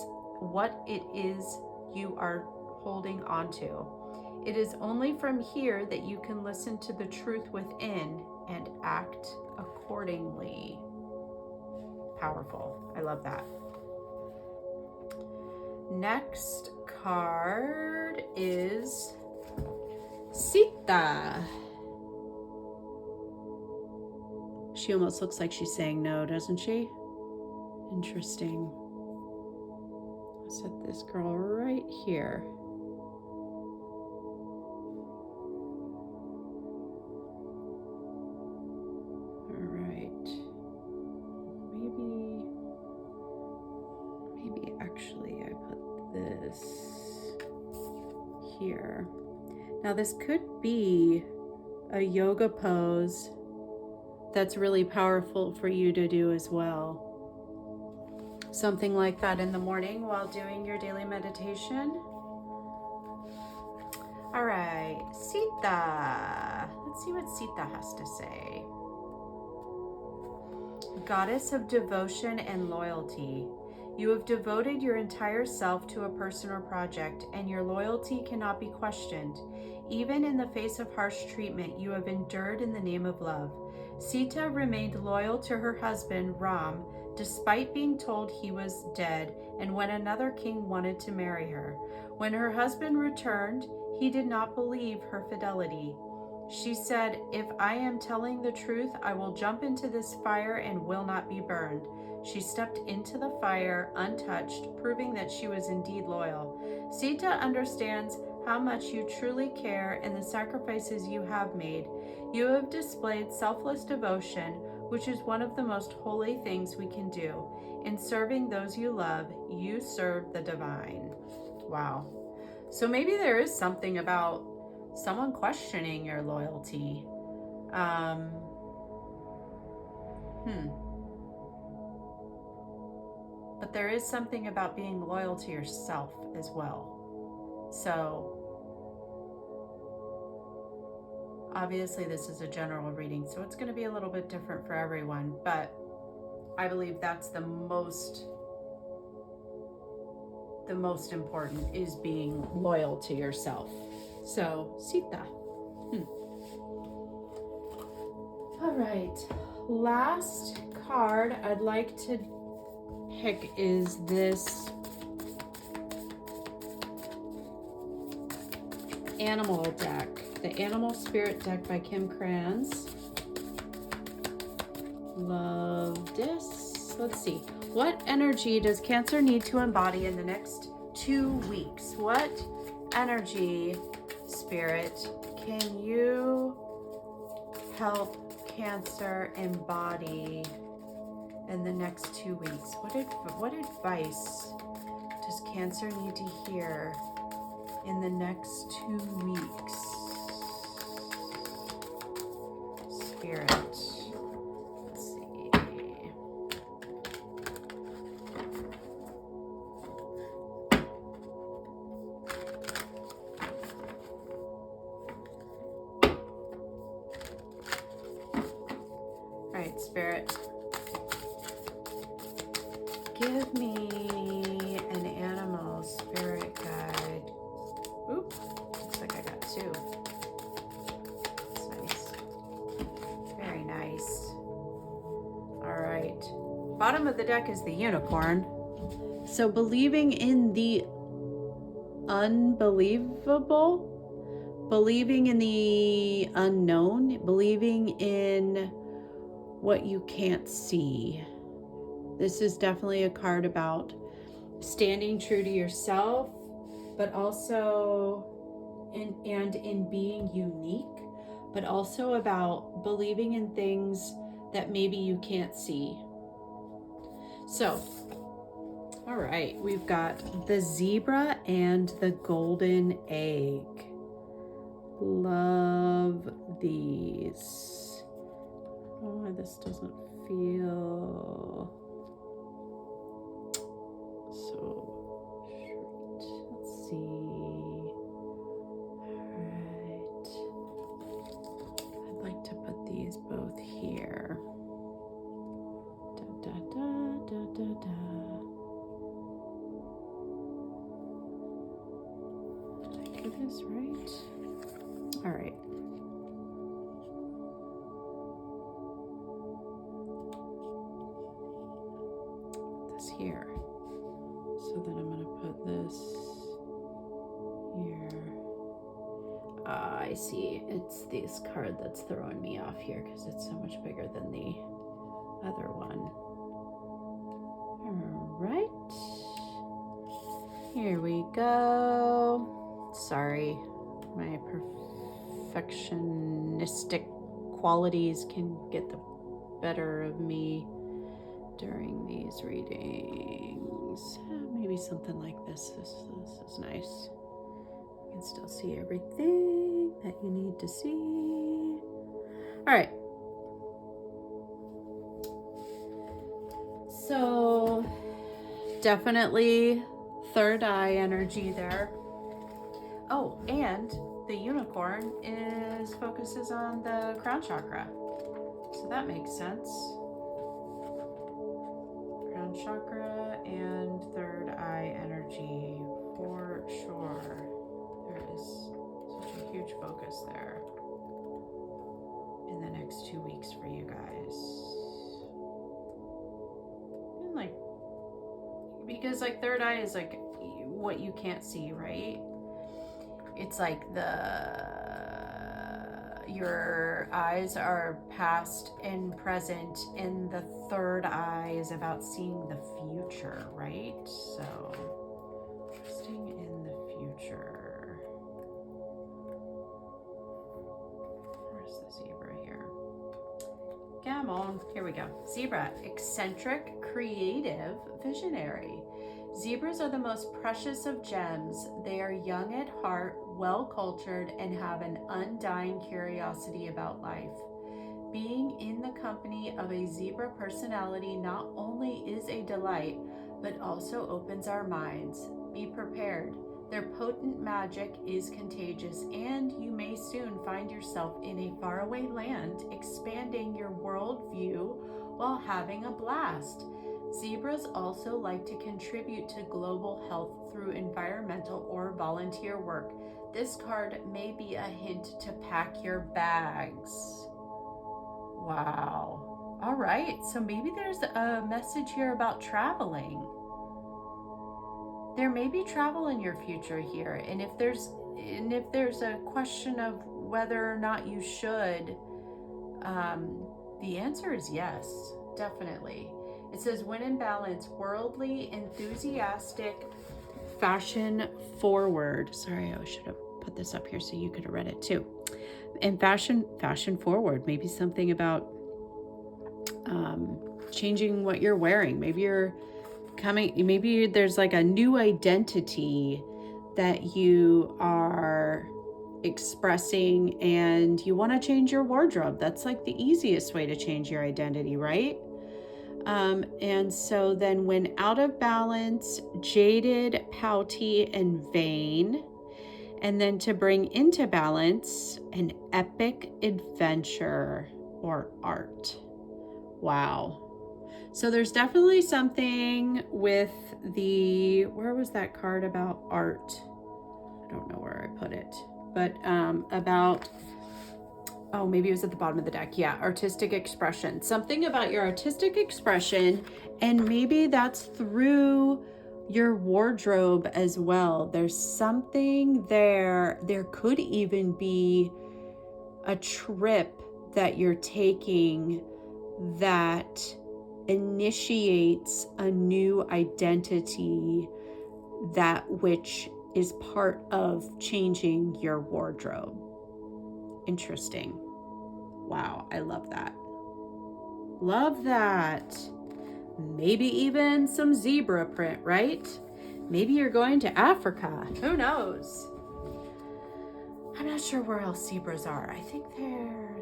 it is you are holding onto. It is only from here that you can listen to the truth within and act accordingly. Powerful. I love that. Next card is Sita. She almost looks like she's saying no, doesn't she? Interesting. I'll set this girl right here. Here. Now this could be a yoga pose that's really powerful for you to do as well. Something like that in the morning while doing your daily meditation. All right, Sita. Let's see what Sita has to say. Goddess of devotion and loyalty. You have devoted your entire self to a person or project, and your loyalty cannot be questioned. Even in the face of harsh treatment, you have endured in the name of love. Sita remained loyal to her husband, Ram, despite being told he was dead, and when another king wanted to marry her. When her husband returned, he did not believe her fidelity. She said, "If I am telling the truth, I will jump into this fire and will not be burned." She stepped into the fire untouched, proving that she was indeed loyal. Sita understands how much you truly care and the sacrifices you have made. You have displayed selfless devotion, which is one of the most holy things we can do. In serving those you love, you serve the divine. Wow. So maybe there is something about someone questioning your loyalty. But there is something about being loyal to yourself as well. So, obviously this is a general reading, so it's going to be a little bit different for everyone, but I believe that's the most the most important is being loyal to yourself. So, Sita. All right. Last card I'd like to pick is this Animal deck, the Animal Spirit deck by Kim Kranz. Love this. Let's see. What energy does Cancer need to embody in the next 2 weeks? What energy, Spirit, can you help Cancer embody in the next 2 weeks? What advice does Cancer need to hear in the next 2 weeks? Spirit. Let's see. All right, Spirit. Give me an animal spirit guide. Oop, looks like I got 2. That's nice. Very nice. All right. Bottom of the deck is the unicorn. So believing in the unbelievable, believing in the unknown, believing in what you can't see. This is definitely a card about standing true to yourself, but also in being unique, but also about believing in things that maybe you can't see. So, all right, we've got the zebra and the golden egg. Love these. Oh, this doesn't feel so short. Let's see. All right. I'd like to put these both here. Da, da, da, da, da, da. Did I do this right? All right. This here. So then I'm going to put this here. I see. It's this card that's throwing me off here because it's so much bigger than the other one. All right. Here we go. Sorry, my perfectionistic qualities can get the better of me during these readings. Maybe something like this. This is nice. You can still see everything that you need to see. All right. So definitely third eye energy there. Oh, and the unicorn focuses on the crown chakra. So that makes sense. Crown chakra and third eye energy for sure. There is such a huge focus there in the next 2 weeks for you guys. And because third eye is what you can't see, right? It's like your eyes are past and present, and the third eye is about seeing the future, right? So, trusting in the future. Where's the zebra here? Come on, here we go. Zebra, eccentric, creative, visionary. Zebras are the most precious of gems. They are young at heart, well-cultured, and have an undying curiosity about life. Being in the company of a zebra personality not only is a delight, but also opens our minds. Be prepared. Their potent magic is contagious, and you may soon find yourself in a faraway land, expanding your worldview while having a blast. Zebras also like to contribute to global health through environmental or volunteer work. This card may be a hint to pack your bags. Wow. All right, so maybe there's a message here about traveling. There may be travel in your future here, and if there's a question of whether or not you should, the answer is yes, definitely. It says, when in balance, worldly, enthusiastic, fashion forward. Sorry, I should have put this up here so you could have read it too. And fashion forward, maybe something about changing what you're wearing. Maybe there's like a new identity that you are expressing and you want to change your wardrobe. That's like the easiest way to change your identity, right? And so then when out of balance, jaded, pouty, and vain, and then to bring into balance, an epic adventure or art. Wow. So there's definitely something with where was that card about art? I don't know where I put it, but maybe it was at the bottom of the deck. Yeah, artistic expression. Something about your artistic expression, and maybe that's through your wardrobe as well. There's something there. There could even be a trip that you're taking that initiates a new identity, that which is part of changing your wardrobe. Interesting. Wow, I love that. Love that. Maybe even some zebra print, right? Maybe you're going to Africa. Who knows? I'm not sure where else zebras are. I think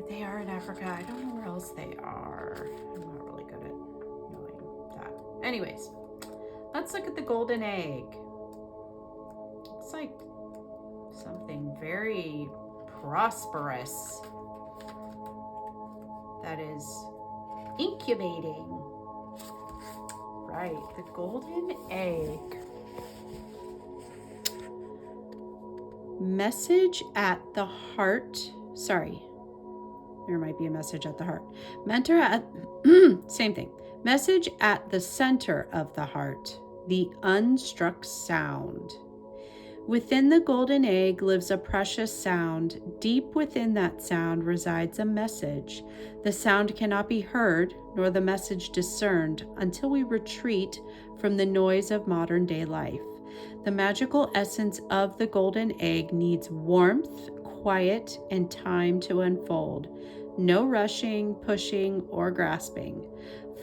they are in Africa. I don't know where else they are. I'm not really good at knowing that. Anyways, let's look at the golden egg. It's like something very prosperous that is incubating. Right, the golden egg. Message at the heart. Sorry, there might be a message at the heart. Mentor at, same thing. Message at the center of the heart, the unstruck sound. Within the golden egg lives a precious sound. Deep within that sound resides a message. The sound cannot be heard, nor the message discerned, until we retreat from the noise of modern day life. The magical essence of the golden egg needs warmth, quiet, and time to unfold. No rushing, pushing, or grasping.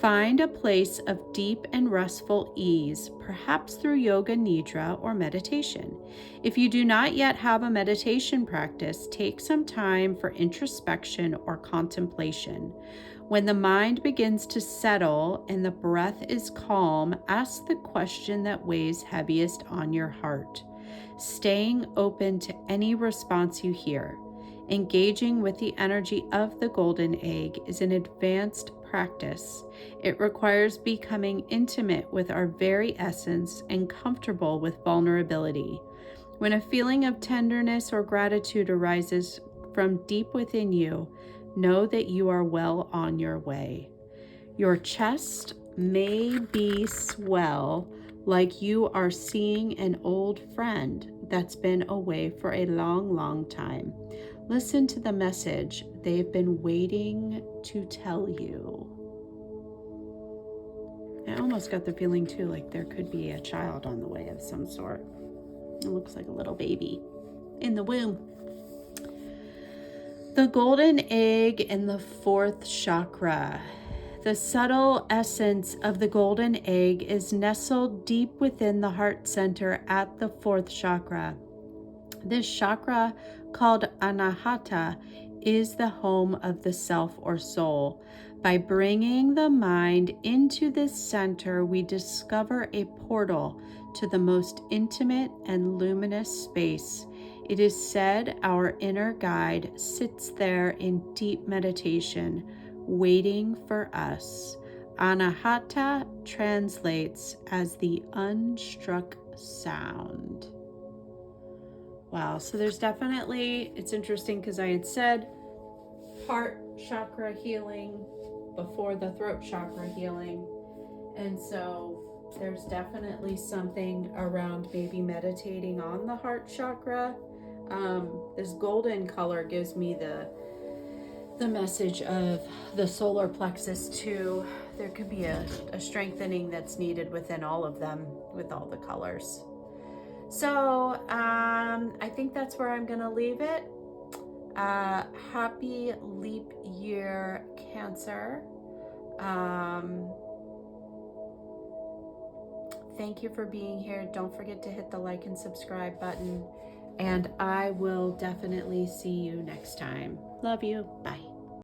Find a place of deep and restful ease, perhaps through yoga nidra or meditation. If you do not yet have a meditation practice, take some time for introspection or contemplation. When the mind begins to settle and the breath is calm, ask the question that weighs heaviest on your heart, staying open to any response you hear. Engaging with the energy of the golden egg is an advanced practice. It requires becoming intimate with our very essence and comfortable with vulnerability. When a feeling of tenderness or gratitude arises from deep within you, know that you are well on your way. Your chest may be swell like you are seeing an old friend that's been away for a long, long time. Listen to the message they've been waiting to tell you. I almost got the feeling too, like there could be a child on the way of some sort. It looks like a little baby in the womb. The golden egg in the fourth chakra. The subtle essence of the golden egg is nestled deep within the heart center at the fourth chakra. This chakra, called Anahata, is the home of the self or soul. By bringing the mind into this center, we discover a portal to the most intimate and luminous space. It is said our inner guide sits there in deep meditation, waiting for us. Anahata translates as the unstruck sound. Wow, so there's definitely, it's interesting because I had said heart chakra healing before the throat chakra healing. And so there's definitely something around maybe meditating on the heart chakra. This golden color gives me the message of the solar plexus too. There could be a strengthening that's needed within all of them with all the colors. So I think that's where I'm gonna leave it. Happy leap year, Cancer. Thank you for being here. Don't forget to hit the like and subscribe button. And I will definitely see you next time. Love you. Bye.